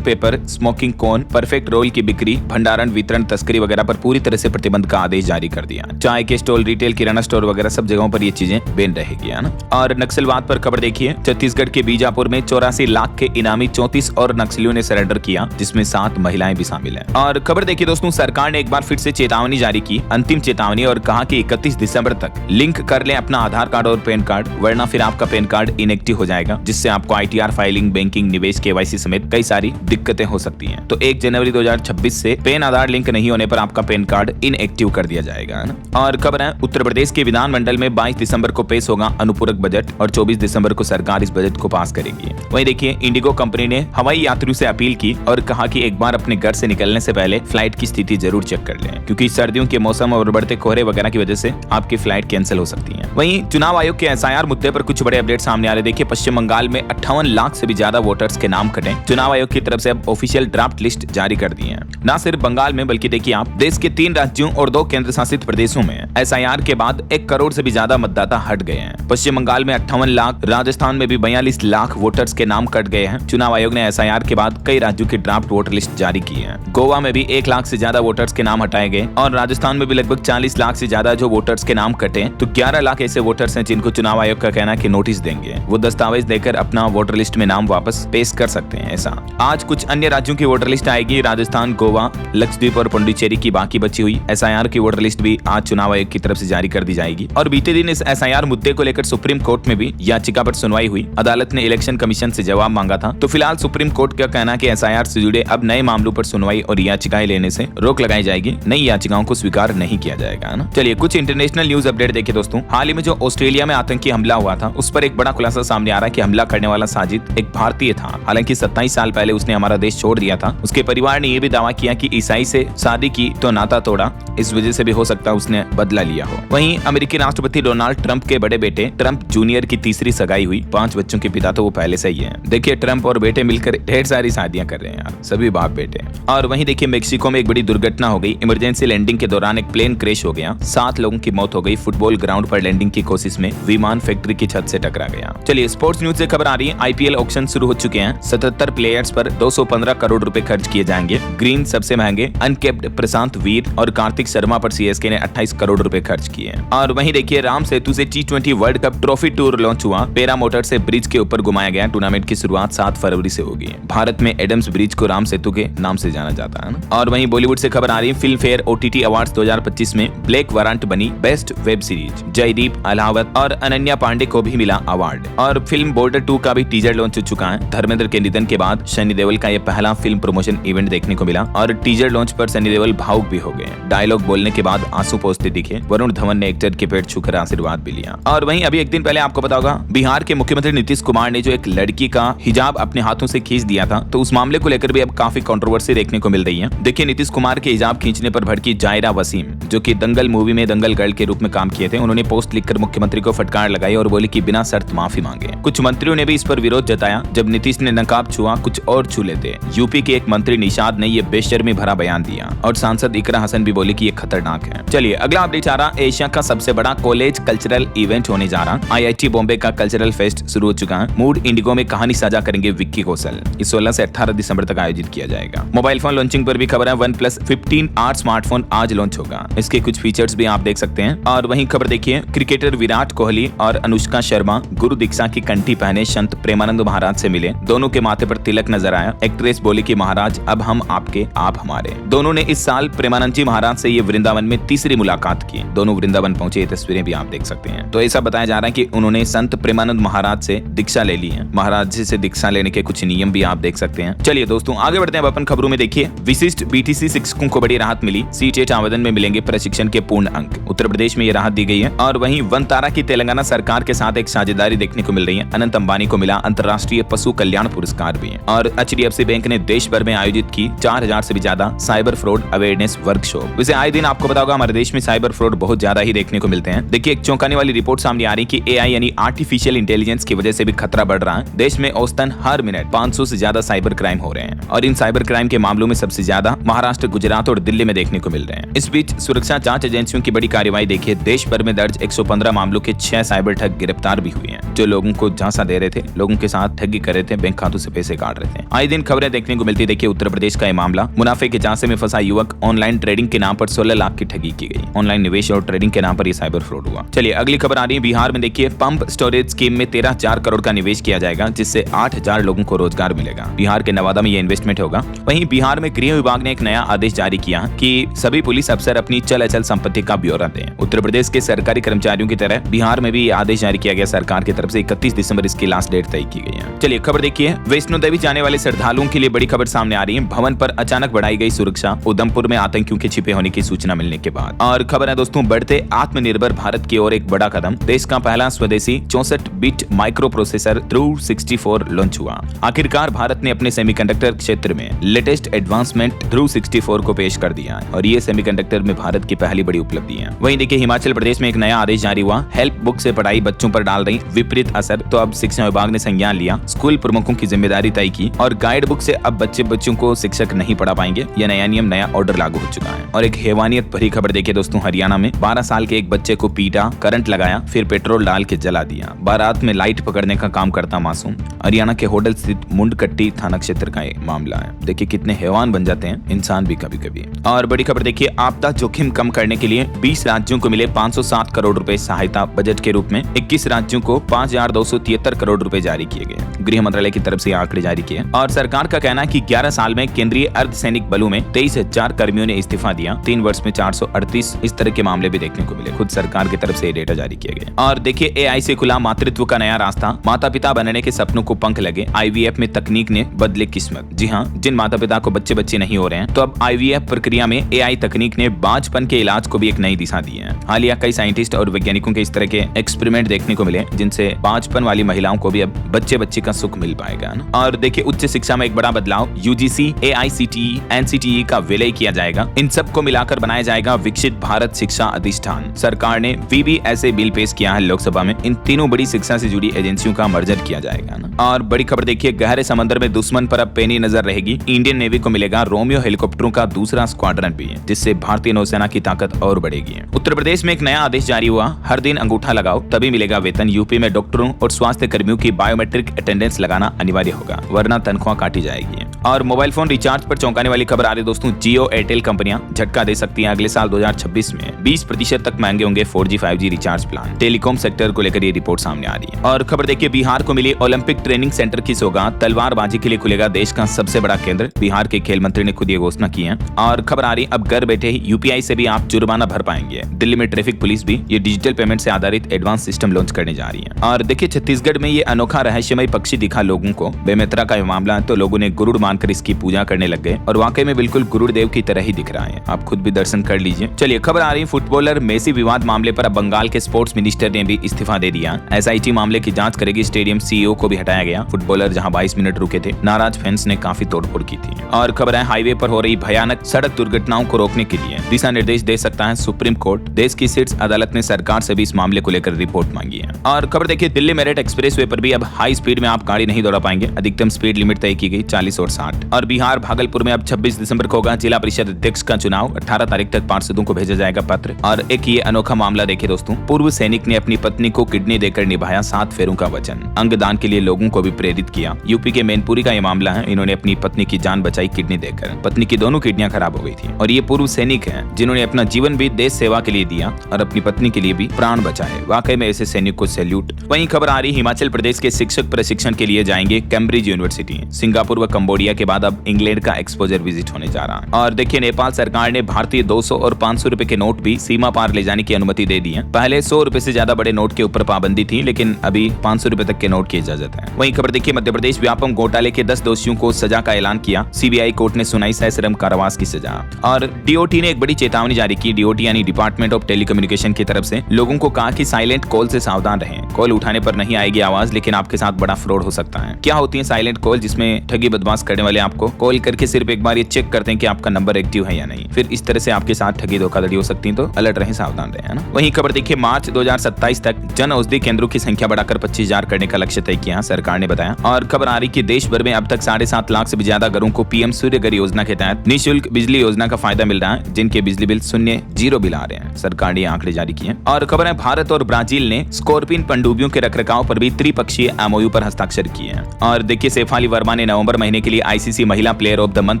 पेपर, स्मोकिंग कोन, परफेक्ट रोल की बिक्री, भंडारण, वितरण, तस्करी वगैरह पर पूरी तरह से प्रतिबंध का आदेश जारी कर दिया। चाय के स्टॉल, रिटेल, किराना स्टोर वगैरह सब जगहों पर ये चीजें बैन रहेगी, है ना। और नक्सलवाद पर खबर देखिए। छत्तीसगढ़ के बीजापुर में 84 लाख के इनामी 34 और नक्सलियों ने सरेंडर किया, जिसमें 7 महिलाएं भी शामिल हैं। और खबर देखिए दोस्तों, सरकार ने एक बार फिर से चेतावनी जारी की, अंतिम चेतावनी, और कहा कि 31 दिसंबर तक लिंक कर लें अपना आधार कार्ड और पैन कार्ड, वरना फिर आपका पैन कार्ड इनएक्टिव हो जाएगा, जिससे आपको ITR फाइलिंग, बैंकिंग, निवेश, KYC समेत कई सारी दिक्कतें हो सकती हैं। तो 1 जनवरी 2026 से पैन आधार लिंक नहीं होने पर आपका पैन कार्ड इनएक्टिव कर दिया जाएगा। और खबर है, उत्तर प्रदेश के विधानमंडल में 22 दिसंबर को पेश होगा अनुपूरक बजट और 24 दिसंबर को सरकार इस बजट को पास करेगी। वहीं देखिए, इंडिगो कंपनी ने हवाई यात्रियों से अपील की और कहा कि एक बार अपने घर से निकलने से पहले फ्लाइट की स्थिति जरूर चेक कर लें, क्योंकि सर्दियों के मौसम और बढ़ते कोहरे वगैरह की वजह से आपकी फ्लाइट कैंसिल हो सकती है। वहीं चुनाव आयोग के SIR मुद्दे पर कुछ बड़े अपडेट सामने आ रहे। देखिए, पश्चिम बंगाल में 58 लाख से भी ज्यादा वोटर्स के नाम कटे। चुनाव आयोग की तरफ से अब ऑफिशियल ड्राफ्ट लिस्ट जारी कर दी है। न सिर्फ बंगाल में बल्कि देखिए आप, देश के 3 राज्यों और 2 केंद्र शासित प्रदेशों में SIR के बाद 1 करोड़ से भी ज्यादा मतदाता हट गए हैं। पश्चिम बंगाल में 58 लाख, राजस्थान में भी 42 लाख वोटर्स के नाम कट गए हैं। चुनाव आयोग ने SIR के बाद कई राज्यों की ड्राफ्ट वोटर लिस्ट जारी की है। गोवा में भी 1 लाख से ज्यादा वोटर्स के नाम हटाए गए और राजस्थान में भी लगभग 40 लाख से ज्यादा जो वोटर्स के नाम कटे। तो 11 लाख ऐसे वोटर्स हैं जिनको चुनाव आयोग का कहना है कि नोटिस देंगे, वो दस्तावेज देकर अपना वोटर लिस्ट में नाम वापस पेश कर सकते हैं। ऐसा आज कुछ अन्य राज्यों की वोटर लिस्ट आएगी। राजस्थान, गोवा, लक्षद्वीप और पुडुचेरी की बाकी बची हुई SIR की वोटर लिस्ट भी आज चुनाव आयोग की तरफ से जारी कर दी जाएगी। और बीते दिन इस SIR मुद्दे को लेकर सुप्रीम कोर्ट में भी याचिका पर सुनवाई हुई। अदालत ने इलेक्शन कमीशन से जवाब मांगा था। तो फिलहाल सुप्रीम कोर्ट का कहना है कि SIR से जुड़े अब नए मामलों पर सुनवाई और याचिकाएं लेने से रोक लगाई जाएगी, नई याचिकाओं को स्वीकार नहीं किया जाएगा ना। चलिए कुछ इंटरनेशनल न्यूज अपडेट देखिए दोस्तों। हाल ही में जो ऑस्ट्रेलिया में आतंकी हमला हुआ था, उस पर एक बड़ा खुलासा सामने आ रहा है कि हमला करने वाला साजिद एक भारतीय था। हालांकि 27 साल पहले उसने हमारा देश छोड़ दिया था। उसके परिवार ने यह भी दावा किया कि ईसाई से शादी की तो नाता तोड़ा, इस वजह से भी हो सकता है उसने बदला लिया हो। वहीं अमेरिकी राष्ट्रपति डोनाल्ड ट्रंप के बड़े बेटे ट्रंप जूनियर की तीसरी सगाई हुई। 5 बच्चों के पिता तो वो पहले से ही है। देखिए, ट्रंप और बेटे मिलकर ढेर सारी शादियां कर रहे हैं यार, सभी बाप बेटे। और वहीं देखिए, मेक्सिको में एक बड़ी दुर्घटना हो गई। इमरजेंसी लैंडिंग के दौरान एक प्लेन क्रैश हो गया, 7 लोगों की मौत हो गई। फुटबॉल ग्राउंड पर लैंडिंग की कोशिश में विमान फैक्ट्री की छत से टकरा गया। चलिए स्पोर्ट्स न्यूज से खबर आ रही है। IPL ऑक्शन शुरू हो चुके हैं। 77 प्लेयर्स पर 215 करोड़ रुपए खर्च किए जाएंगे। ग्रीन सबसे महंगे, अनकेप्ड प्रशांत वीर और कार्तिक शर्मा पर CSK ने 28 करोड़ रुपए खर्च किए। और वहीं देखिए, राम सेतु से T20 world cup trophy tour launch हुआ। पेरा मोटर से ब्रिज के ऊपर घुमाया गया। टूर्नामेंट की शुरुआत 7 फरवरी से होगी। भारत में एडम्स ब्रिज को राम सेतु के नाम से जाना जाता है ना। और वहीं बॉलीवुड से खबर आ रही है। फिल्म फेयर OTT अवार्ड्स 2025 में ब्लैक वारंट बनी best web series. Jaideep Ahlawat और अनन्या पांडे को भी मिला अवार्ड। और फिल्म बॉर्डर 2 का भी टीजर लॉन्च हो चुका है। धर्मेंद्र के निधन के बाद सनी देओल का यह पहला फिल्म प्रमोशन इवेंट देखने को मिला और टीजर लॉन्च पर सनी देओल भावुक भी हो गए। डायलॉग बोलने के बाद आंसू पोंछते दिखे। वरुण धवन ने एक्टर के पेट छूकर आशीर्वाद भी लिया। और वहीं अभी एक दिन पहले आपको पता होगा, बिहार के मुख्यमंत्री नीतीश कुमार ने जो एक लड़की का हिजाब अपने हाथों से खींच दिया था, तो उस मामले को लेकर भी अब काफी कंट्रोवर्सी देखने को मिल रही है। देखिए, नीतीश कुमार के हिजाब खींचने पर भड़की जायरा वसीम, जो कि दंगल मूवी में दंगल गर्ल के रूप में काम किए थे। उन्होंने पोस्ट लिखकर मुख्यमंत्री को फटकार लगाई और बोली कि बिना शर्त माफी मांगे। कुछ मंत्रियों ने भी इस पर विरोध जताया। जब नीतीश ने नकाब छुआ, कुछ और छू लेते। यूपी के एक मंत्री निषाद ने यह बेशर्मी भरा बयान दिया और सांसद इकरा हसन भी बोली कि ये खतरनाक है। चलिए अगला अपडेट आ रहा। एशिया का सबसे बड़ा कॉलेज कल्चरल इवेंट होने जा रहा। IIT बॉम्बे का कल्चरल फेस्ट शुरू हो चुका है। मूड इंडिगो में कहानी साझा करेंगे विक्की कौशल। इस 16 से 18 दिसंबर तक आयोजित किया जाएगा। मोबाइल फोन लॉन्चिंग पर भी खबर है। OnePlus 15R स्मार्टफोन आज लॉन्च होगा। इसके कुछ फीचर्स भी आप देख सकते हैं। और वहीं खबर देखिए, क्रिकेटर विराट कोहली और अनुष्का शर्मा गुरु दीक्षा की कंठी पहने संत प्रेमानंद महाराज से मिले। दोनों के माथे पर तिलक नजर आया। एक्ट्रेस बोली कि महाराज अब हम आपके, आप हमारे। दोनों ने इस साल प्रेमानंद जी महाराज से ये वृंदावन में तीसरी मुलाकात की। दोनों वृंदावन पहुंचे, ये तस्वीरें भी आप देख सकते हैं। तो ऐसा बताया जा रहा है कि उन्होंने संत प्रेमानंद महाराज से दीक्षा ले ली है। महाराज जी से दीक्षा लेने के कुछ नियम भी आप देख सकते हैं। चलिए दोस्तों आगे बढ़ते हैं अपन खबरों में। देखिए, विशिष्ट BTC शिक्षकों को बड़ी राहत मिली। CTET आवेदन में मिलेंगे प्रशिक्षण के पूर्ण अंक। उत्तर प्रदेश में ये राहत दी गई है। और वहीं वनतारा की तेलंगाना सरकार के साथ एक साझेदारी देखने को मिल रही है। अनंत अंबानी को मिला अंतर्राष्ट्रीय पशु कल्याण पुरस्कार भी है। और HDFC HDFC बैंक ने देश भर में आयोजित की 4000 से भी ज्यादा साइबर फ्रॉड अवेयरनेस वर्कशॉप। वैसे आए दिन आपको पता होगा हमारे देश में साइबर फ्रॉड बहुत ज्यादा ही देखने को मिलते हैं। देखिए एक चौंकाने वाली रिपोर्ट सामने आ रही है कि AI यानी आर्टिफिशियल इंटेलिजेंस की वजह से भी खतरा बढ़ रहा है। देश में औसतन हर मिनट 500 से ज्यादा साइबर क्राइम हो रहे हैं और इन साइबर क्राइम के मामलों में सबसे ज्यादा महाराष्ट्र, गुजरात और दिल्ली में देखने को मिल रहे हैं। इस बीच सुरक्षा जांच एजेंसियों की बड़ी कार्रवाई देखिए, देश भर में दर्ज 115 मामलों के 6 साइबर ठग गिरफ्तार भी हुए हैं, जो लोगों को झांसा दे रहे थे, लोगों के साथ ठगी कर रहे थे, बैंक खातों से पैसे काट रहे थे। आए दिन खबरें देखने को मिलती। देखिए उत्तर प्रदेश का यह मामला, मुनाफे के झांसे में फंसा युवक, ऑनलाइन ट्रेडिंग के नाम पर 16 लाख की ठगी की गई। ऑनलाइन निवेश और ट्रेडिंग के नाम पर यह साइबर फ्रॉड हुआ। चलिए अगली खबर आ रही है बिहार में। देखिए पंप स्टोरेज स्कीम में 13,000 करोड़ का निवेश किया जाएगा, जिससे 8,000 लोगों को रोजगार मिलेगा। बिहार के नवादा में यह इन्वेस्टमेंट होगा। वहीं बिहार में गृह विभाग ने एक नया आदेश जारी किया कि सभी पुलिस अफसर अपनी चल अचल संपत्ति का ब्यौरा दें। उत्तर प्रदेश के सरकारी कर्मचारियों की तरह बिहार में भी यह आदेश जारी किया गया सरकार की तरफ से। 31 दिसंबर इसकी लास्ट डेट तय की गई है। चलिए खबर देखिए, वैष्णो देवी जाने वाले श्रद्धालुओं के लिए बड़ी खबर सामने आ रही है। भवन पर अचानक बढ़ाई गई सुरक्षा, उधमपुर में आतंकियों के छिपे होने की सूचना मिलने के बाद। और खबर है दोस्तों, बढ़ते आत्मनिर्भर भारत की ओर एक बड़ा कदम। देश का पहला स्वदेशी 64 bit micro processor through 64 launch हुआ। आखिरकार भारत ने अपने सेमीकंडक्टर क्षेत्र में लेटेस्ट एडवांसमेंट थ्रू 64 को पेश कर दिया है और ये सेमीकंडक्टर में भारत की पहली बड़ी उपलब्धि है। वहीं देखिए हिमाचल प्रदेश में एक नया आदेश जारी हुआ। हेल्प बुक से पढ़ाई बच्चों पर डाल रही विपरीत असर, तो अब शिक्षा विभाग ने संज्ञान लिया, स्कूल प्रमुखों की जिम्मेदारी तय की और गाइड बुक से अब बच्चों को शिक्षक नहीं पढ़ा पाएंगे। यह नया नियम, नया ऑर्डर लागू हो चुका है। और एक हैवानियत भरी खबर देखिए दोस्तों, हरियाणा में 12 साल के एक बच्चे को पीटा, करंट लगाया, फिर पेट्रोल डाल के जला दिया। बारात में लाइट पकड़ने का काम करता मासूम। हरियाणा के होडल स्थित मुंडकट्टी थाना क्षेत्र का ये मामला है। देखिए कितने हैवान बन जाते हैं इंसान भी कभी कभी। और बड़ी खबर देखिए, आपदा जोखिम कम करने के लिए 20 राज्यों को मिले 507 करोड़ रुपए सहायता। बजट के रूप में 21 राज्यों को 5,273 करोड़ रुपए जारी किए गए। गृह मंत्रालय की तरफ से आंकड़े जारी किए और सरकार का कहना है कि 11 साल में केंद्रीय अर्धसैनिक बलों में 23,000 कर्मियों ने इस्तीफा दिया। 3 वर्ष में 438 इस तरह के मामले भी देखने को मिले। खुद सरकार की तरफ से ये डेटा जारी किया गया। और देखिए AI से खुला मातृत्व का नया रास्ता, माता पिता बनने के सपनों को पंख लगे। IVF में तकनीक ने बदले किस्मत। जी हाँ, जिन माता पिता को बच्चे नहीं हो रहे हैं, तो अब IVF प्रक्रिया में AI तकनीक ने बांझपन के इलाज को भी एक नई दिशा दी है। हालिया कई साइंटिस्ट और वैज्ञानिकों के इस तरह के एक्सपेरिमेंट देखने को मिले, जिनसे बांझपन वाली महिलाओं को भी अब बच्चे का सुख मिल पाएगा। और देखिए उच्च शिक्षा में एक बड़ा बदलाव, UGC, AICTE, NCTE का विलय किया जाएगा। इन सबको मिलाकर बनाया जाएगा विकसित भारत शिक्षा अधिष्ठान। सरकार ने VBSA बिल पेश किया है लोकसभा में। इन तीनों बड़ी शिक्षा से जुड़ी एजेंसियों का मर्जर किया जाएगा ना। और बड़ी खबर देखिए, गहरे समंदर में दुश्मन पर अब पैनी नजर रहेगी। इंडियन नेवी को मिलेगा रोमियो हेलीकॉप्टरों का दूसरा स्क्वाड्रन भी, जिससे भारतीय नौसेना की ताकत और बढ़ेगी। उत्तर प्रदेश में एक नया आदेश जारी हुआ, हर दिन अंगूठा लगाओ तभी मिलेगा वेतन। यूपी में डॉक्टरों और स्वास्थ्य कर्मियों की बायोमेट्रिक अटेंडेंस लगाना अनिवार्य होगा, वरना तनख्वाह काटी जाएगी। और मोबाइल फोन रिचार्ज पर चौंकाने वाली खबर आ रही है दोस्तों, जियो एयरटेल कंपनियां झटका दे सकती हैं। अगले साल 2026 में 20% तक महंगे होंगे 4G 5G recharge plan. Telecom sector को लेकर ये रिपोर्ट सामने आ रही है। और खबर देखिए, बिहार को मिली ओलंपिक ट्रेनिंग सेंटर की सौगात। तलवारबाजी के लिए खुलेगा देश का सबसे बड़ा केंद्र। बिहार के खेल मंत्री ने खुद ये घोषणा की है। और खबर आ रही, अब घर बैठे ही UPI से भी आप जुर्माना भर पाएंगे। दिल्ली में ट्रैफिक पुलिस भी ये डिजिटल पेमेंट से आधारित एडवांस सिस्टम लॉन्च करने जा रही है। और देखिए छत्तीसगढ़ में ये अनोखा रहस्यमय पक्षी दिखा लोगों को। बेमेतरा का मामला है, तो लोगों ने गुरुड़ मानकर इसकी पूजा करने लग गए और वाकई में बिल्कुल गुरुड़ देव की तरह ही दिख रहा है। आप खुद भी दर्शन कर लीजिए। चलिए खबर आ रही, फुटबॉलर मेसी विवाद मामले पर अब बंगाल के स्पोर्ट्स मिनिस्टर ने भी इस्तीफा दे दिया। SIT मामले की जांच करेगी। स्टेडियम CEO को भी हटाया गया। फुटबॉलर जहां 22 मिनट रुके थे, नाराज फैंस ने काफी तोड़फोड़ की थी। और खबर है, हाईवे पर हो रही भयानक सड़क दुर्घटनाओं को रोकने के लिए दिशा निर्देश दे सकता है सुप्रीम कोर्ट। देश की शीर्ष अदालत ने सरकार से भी इस मामले को लेकर रिपोर्ट मांगी है। और खबर देखिए, दिल्ली मेरठ एक्सप्रेसवे पर भी अब हाई स्पीड में आप गाड़ी नहीं दौड़ा पाएंगे। अधिकतम स्पीड लिमिट तय की गई 40 और 60। और बिहार भागलपुर में अब 26 दिसंबर को होगा जिला परिषद अध्यक्ष का चुनाव। 18 तारीख तक पार्षदों को भेजा जाएगा पत्र। और एक ये अनोखा मामला देखिए दोस्तों, पूर्व सैनिक ने अपनी पत्नी को किडनी देकर निभाया 7 फेरों का वचन। अंगदान के लिए लोगों को भी प्रेरित किया। यूपी के मैनपुरी का ये मामला है। इन्होंने अपनी पत्नी की जान बचाई किडनी देकर। पत्नी की दोनों किडनियां खराब हो गई थी। और ये पूर्व सैनिक हैं जिन्होंने अपना जीवन भी देश सेवा के लिए दिया और अपनी पत्नी के लिए भी प्राण बचाए। वाकई में ऐसे सैनिक को सैल्यूट। वहीं खबर आ रही, हिमाचल प्रदेश के शिक्षक प्रशिक्षण के लिए जाएंगे कैम्ब्रिज यूनिवर्सिटी। सिंगापुर व कंबोडिया के बाद अब इंग्लैंड का एक्सपोजर विजिट होने जा रहा है। और देखिए, नेपाल सरकार ने भारतीय 200 और 500 रुपए के नोट भी सीमा पार ले जाने की अनुमति दे दी है। पहले 100 रुपए से ज्यादा बड़े नोट के ऊपर पाबंदी थी, लेकिन अभी 500 रुपए तक के नोट की इजाजत है। वहीं खबर देखिए, मध्य प्रदेश व्यापम घोटाले के 10 दोषियों को सजा का ऐलान किया। CBI कोर्ट ने सुनाई सश्रम कारावास की सजा। और DOT ने एक बड़ी चेतावनी जारी की। DOT यानी डिपार्टमेंट ऑफ टेलीकम्युनिकेशन की तरफ से लोगों को कहा कि साइलेंट कॉल से सावधान रहें। कॉल उठाने पर नहीं आएगी आवाज, लेकिन आपके साथ बड़ा फ्रॉड हो सकता है। क्या होती है साइलेंट कॉल? जिसमें ठगी बदमाश कर देने वाले आपको कॉल करके सिर्फ एक बार ये चेक करते हैं कि आपका नंबर एक्टिव है या नहीं। फिर इस तरह से आपके साथ ठगी धोखाधड़ी हो सकती है, तो अलर्ट रहें, सावधान रहें, है ना। वहीं खबर देखिए, मार्च 2027 तक जन औषधि केंद्रों की संख्या बढ़ाकर 25,000 करने का लक्ष्य तय किया सरकार ने बताया। और खबर आ रही कि देश भर में अब तक 7.5 लाख से भी ज्यादा घरों को पीएम सूर्यघर योजना के तहत निःशुल्क बिजली योजना का फायदा मिल रहा है, जिनके बिजली बिल शून्य जीरो बिल आ रहे हैं। सरकार ने आंकड़े जारी किए। और खबर है, भारत और ब्राजील ने स्कॉर्पियन पनडुब्बियों के रखरखाव पर भी त्रिपक्षीय एमओयू पर हस्ताक्षर किए हैं। और देखिए, शेफाली वर्मा ने नवंबर महीने के लिए आईसीसी महिला प्लेयर ऑफ द मंथ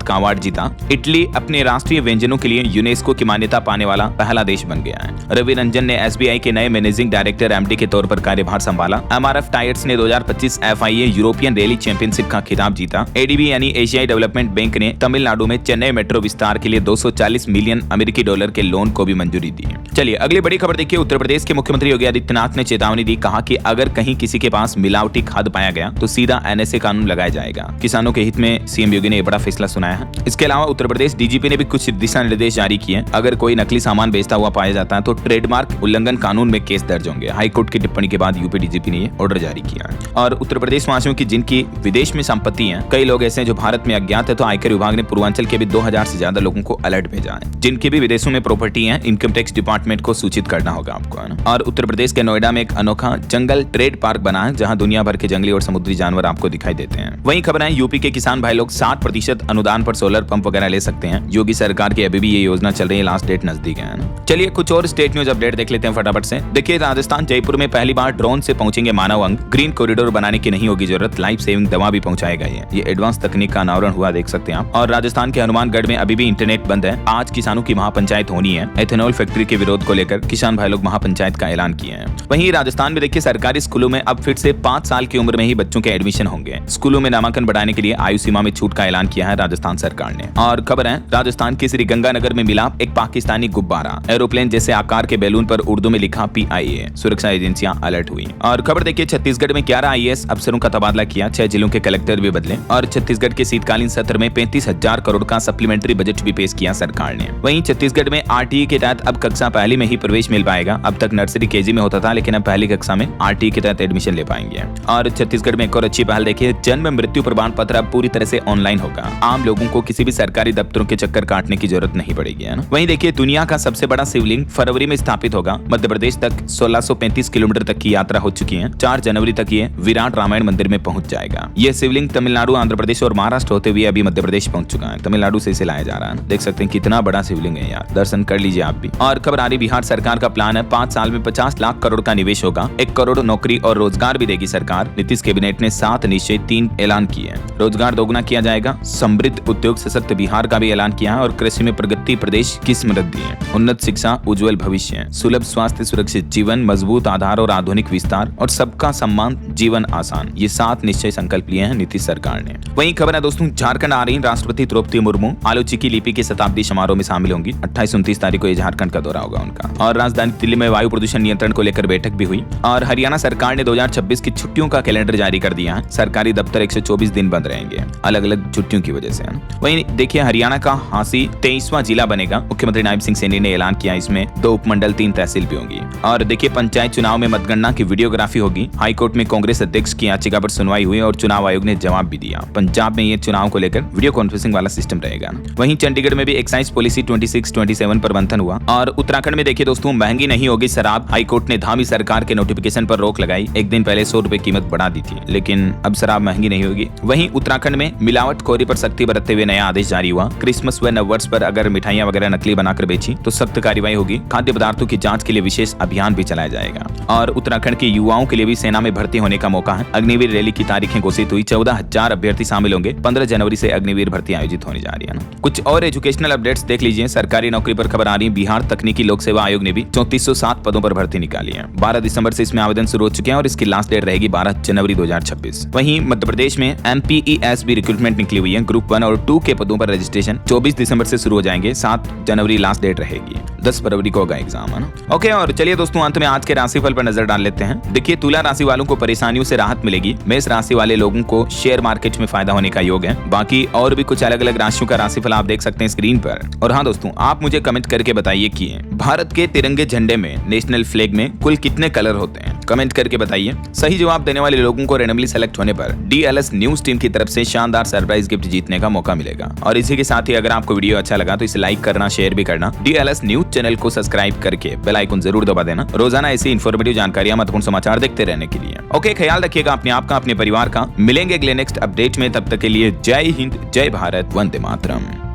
का अवार्ड जीता। इटली अपने राष्ट्रीय व्यंजनों के लिए यूनेस्को की मान्यता पाने वाला पहला देश बन गया है। रवि रंजन ने एसबीआई के नए मैनेजिंग डायरेक्टर एमडी के तौर पर कार्यभार संभाला। एमआरएफ टायर्स ने 2025 एफआईए यूरोपियन रैली चैंपियनशिप का खिताब जीता। एडीबी यानी एशियाई डेवलपमेंट बैंक ने तमिलनाडु में चेन्नई मेट्रो विस्तार के लिए 240 मिलियन अमेरिकी डॉलर के लोन को भी मंजूरी दी। चलिए अगली बड़ी खबर देखिए, उत्तर प्रदेश के मुख्यमंत्री योगी आदित्यनाथ ने चेतावनी दी। कहा कि अगर कहीं किसी के पास मिलावटी खाद पाया गया तो सीधा एनएसए कानून लगाया जाएगा। किसानों के हित में सीएम योगी ने यह बड़ा फैसला सुनाया है। इसके अलावा उत्तर प्रदेश डीजीपी ने भी कुछ दिशा निर्देश जारी किए। अगर कोई नकली सामान बेचता हुआ पाया जाता है तो ट्रेडमार्क उल्लंघन कानून में केस दर्ज होंगे। हाईकोर्ट की टिप्पणी के बाद यूपी डीजीपी ने ये ऑर्डर जारी किया है। और उत्तर प्रदेश वासियों की जिनकी विदेश में संपत्ति है, कई लोग ऐसे हैं जो भारत में अज्ञात है, तो आयकर विभाग ने पूर्वांचल के भी 2000 से ज्यादा लोगों को अलर्ट भेजा है। जिनके भी विदेशों में प्रॉपर्टी है, इनकम टैक्स डिपार्टमेंट को सूचित करना होगा आपको, है ना। और उत्तर प्रदेश के नोएडा में एक अनोखा जंगल ट्रेड पार्क बना है, जहां दुनिया भर के जंगली और समुद्री जानवर आपको दिखाई देते हैं। वहीं खबर है, यूपी के किसान भाई लोग 60% अनुदान पर सोलर पंप वगैरह ले सकते हैं। योगी सरकार की अभी भी ये योजना चल रही है, लास्ट डेट नजदीक है ना। चलिए कुछ और स्टेट न्यूज अपडेट देख लेते हैं फटाफट से। देखिए, राजस्थान जयपुर में पहली बार ड्रोन से पहुंचेंगे मानव अंग। ग्रीन कॉरिडोर बनाने की नहीं होगी जरूरत, लाइफ सेविंग दवा भी पहुंचाएगा ये एडवांस तकनीक का अनावरण हुआ, देख सकते हैं आप। और राजस्थान के हनुमानगढ़ में अभी भी इंटरनेट बंद है। आज किसानों की महापंचायत होनी है। एथेनॉल फैक्ट्री के विरोध को लेकर किसान भाई लोग महापंचायत का ऐलान किए हैं। वहीं राजस्थान में देखिए, सरकारी स्कूलों में अब फिर से 5 साल की उम्र में ही बच्चों के एडमिशन होंगे। स्कूलों में नामांकन बढ़ाने के लिए आयु सीमा में छूट का ऐलान किया है राजस्थान सरकार ने। और खबर है, राजस्थान के श्रीगंगानगर में मिला एक पाकिस्तानी गुब्बारा। एरोप्लेन जैसे आकार के बैलून पर उर्दू में लिखा PIA। सुरक्षा एजेंसियां अलर्ट हुई। और खबर देखिए, छत्तीसगढ़ में 11 IAS अफसरों का तबादला किया। 6 जिलों के कलेक्टर भी बदले। और छत्तीसगढ़ के शीतकालीन सत्र में 35,000 करोड़ का सप्लीमेंट्री बजट भी पेश किया सरकार ने। वहीं छत्तीसगढ़ में RTE के तहत अब कक्षा पहली में ही प्रवेश मिल पाएगा। अब तक नर्सरी KG में होता था, लेकिन अब पहली कक्षा में RTE के तहत एडमिशन ले पाएंगे। और छत्तीसगढ़ में एक और अच्छी पहल देखिए, जन्म मृत्यु प्रमाण पत्र अब पूरी तरह से ऑनलाइन होगा। आम लोगों को किसी भी सरकारी दफ्तरों के चक्कर काटने की जरूरत नहीं पड़ेगी, है ना। वहीं देखिए, दुनिया का सबसे बड़ा शिवलिंग फरवरी में स्थापित होगा। मध्य प्रदेश तक 1635 किलोमीटर तक की यात्रा हो चुकी है। 4 जनवरी तक ये विराट रामायण मंदिर में पहुंच जाएगा। यह शिवलिंग तमिलनाडु, आंध्र प्रदेश और महाराष्ट्र होते हुए अभी मध्य प्रदेश पहुंच चुका है। तमिलनाडु से इसे लाया जा रहा है। देख सकते हैं कितना बड़ा शिवलिंग है यार, दर्शन कर लीजिए आप भी। और खबर आ रही, बिहार सरकार का प्लान है 5 साल में 50 लाख करोड़ का निवेश होगा। 1 करोड़ नौकरी और रोजगार भी देगी सरकार। नीतीश कैबिनेट ने 7 निश्चय 3 ऐलान किए हैं। रोजगार दोगुना किया जाएगा। समृद्ध उद्योग सशक्त बिहार का भी ऐलान किया है। और कृषि में प्रगति प्रदेश की समृद्धि है। उन्नत शिक्षा, उज्जवल भविष्य, सुलभ स्वास्थ्य, सुरक्षित जीवन, मजबूत आधार और आधुनिक विस्तार, और सबका सम्मान, जीवन आसान, ये 7 निश्चय संकल्प लिए हैं नीतीश सरकार ने। वहीं खबर है दोस्तों, झारखंड आ रही राष्ट्रपति द्रौपदी मुर्मू आलोचिकी लिपि के शताब्दी समारोह में शामिल होंगी। 28-29 तारीख को ये झारखंड का दौरा होगा उनका। और राजधानी दिल्ली में वायु प्रदूषण नियंत्रण को लेकर बैठक भी हुई। और हरियाणा सरकार ने 2026 की छुट्टियों का कैलेंडर जारी कर दिया है। सरकारी दफ्तर 124 दिन बंद रहेंगे, अलग अलग छुट्टियों की वजह से। वहीं देखिए, हरियाणा का हांसी 23वां जिला बनेगा। मुख्यमंत्री नायब सिंह सैनी ने ऐलान किया, इसमें 2 उपमंडल 3 तहसील भी होंगी। और देखिए, पंचायत चुनाव में मतगणना की वीडियोग्राफी होगी। हाईकोर्ट में कांग्रेस अध्यक्ष की याचिका पर सुनवाई हुई और चुनाव आयोग ने जवाब भी दिया। पंजाब में ये चुनाव को लेकर वीडियो कॉन्फ्रेंसिंग वाला सिस्टम रहेगा। वहीं चंडीगढ़ में भी एक्साइज पॉलिसी 26-27 पर मंथन हुआ। और उत्तराखंड में देखिए दोस्तों, महंगी नहीं होगी शराब। हाईकोर्ट ने धामी सरकार के नोटिफिकेशन पर रोक लगाई। एक दिन पहले 100 रुपए कीमत बढ़ा दी थी, लेकिन अब शराब महंगी नहीं होगी। वहीं उत्तराखंड में मिलावटखोरी पर सख्ती बरतते हुए नया आदेश जारी हुआ। क्रिसमस व नववर्ष पर अगर मिठाइयां वगैरह नकली बनाकर बेची तो सख्त कार्रवाई होगी। खाद्य पदार्थों की जांच के लिए विशेष अभियान भी चलाया जाएगा। और उत्तराखंड के युवाओं के लिए भी सेना में भर्ती होने का मौका है। अग्निवीर रैली की तारीखें घोषित हुई। 14,000 अभ्यर्थी शामिल होंगे। 15 जनवरी से अग्निवीर भर्ती आयोजित होने जा रही है ना। कुछ और एजुकेशनल अपडेट्स देख लीजिए। सरकारी नौकरी पर खबर आ रही है, बिहार तकनीकी लोक सेवा आयोग ने भी 3407 पदों पर भर्ती निकाली है। 12 दिसंबर से इसमें आवेदन शुरू हो चुके हैं और इसकी लास्ट डेट रहेगी 12 जनवरी 2026। वहीं मध्य प्रदेश में MPES भी रिक्रूटमेंट निकली हुई है। ग्रुप 1 और 2 के पदों पर रजिस्ट्रेशन 24 दिसंबर से शुरू हो जाएंगे। 7 जनवरी लास्ट डेट रहेगी। 10 फरवरी को होगा एग्जाम, है ना। ओके, और चलिए दोस्तों, अंत में आज के राशिफल पर नजर डाल लेते हैं। देखिए, तुला राशि वालों को परेशानियों से राहत मिलेगी। मेष राशि वाले लोगों को शेयर मार्केट में फायदा होने का योग है। बाकी और भी कुछ अलग अलग राशियों का राशिफल आप देख सकते हैं स्क्रीन पर। और हाँ दोस्तों, आप मुझे कमेंट करके बताइए कि भारत के तिरंगे झंडे में, नेशनल फ्लैग में कुल कितने कलर होते हैं। कमेंट करके बताइए। सही जवाब देने वाले लोगों को रैंडमली सेलेक्ट होने पर DLS न्यूज टीम की तरफ से शानदार शानदार सरप्राइज गिफ्ट जीतने का मौका मिलेगा। और इसी के साथ ही अगर आपको वीडियो अच्छा लगा तो इसे लाइक करना, शेयर भी करना। DLS न्यूज चैनल को सब्सक्राइब करके बेल आइकन जरूर दबा देना, रोजाना ऐसी इन्फॉर्मेटिव जानकारियां, महत्वपूर्ण समाचार देखते रहने के लिए। ओके, ख्याल रखिएगा अपने आप का, अपने परिवार का। मिलेंगे अगले नेक्स्ट अपडेट में, तब तक के लिए जय हिंद, जय भारत, वंदे मातरम।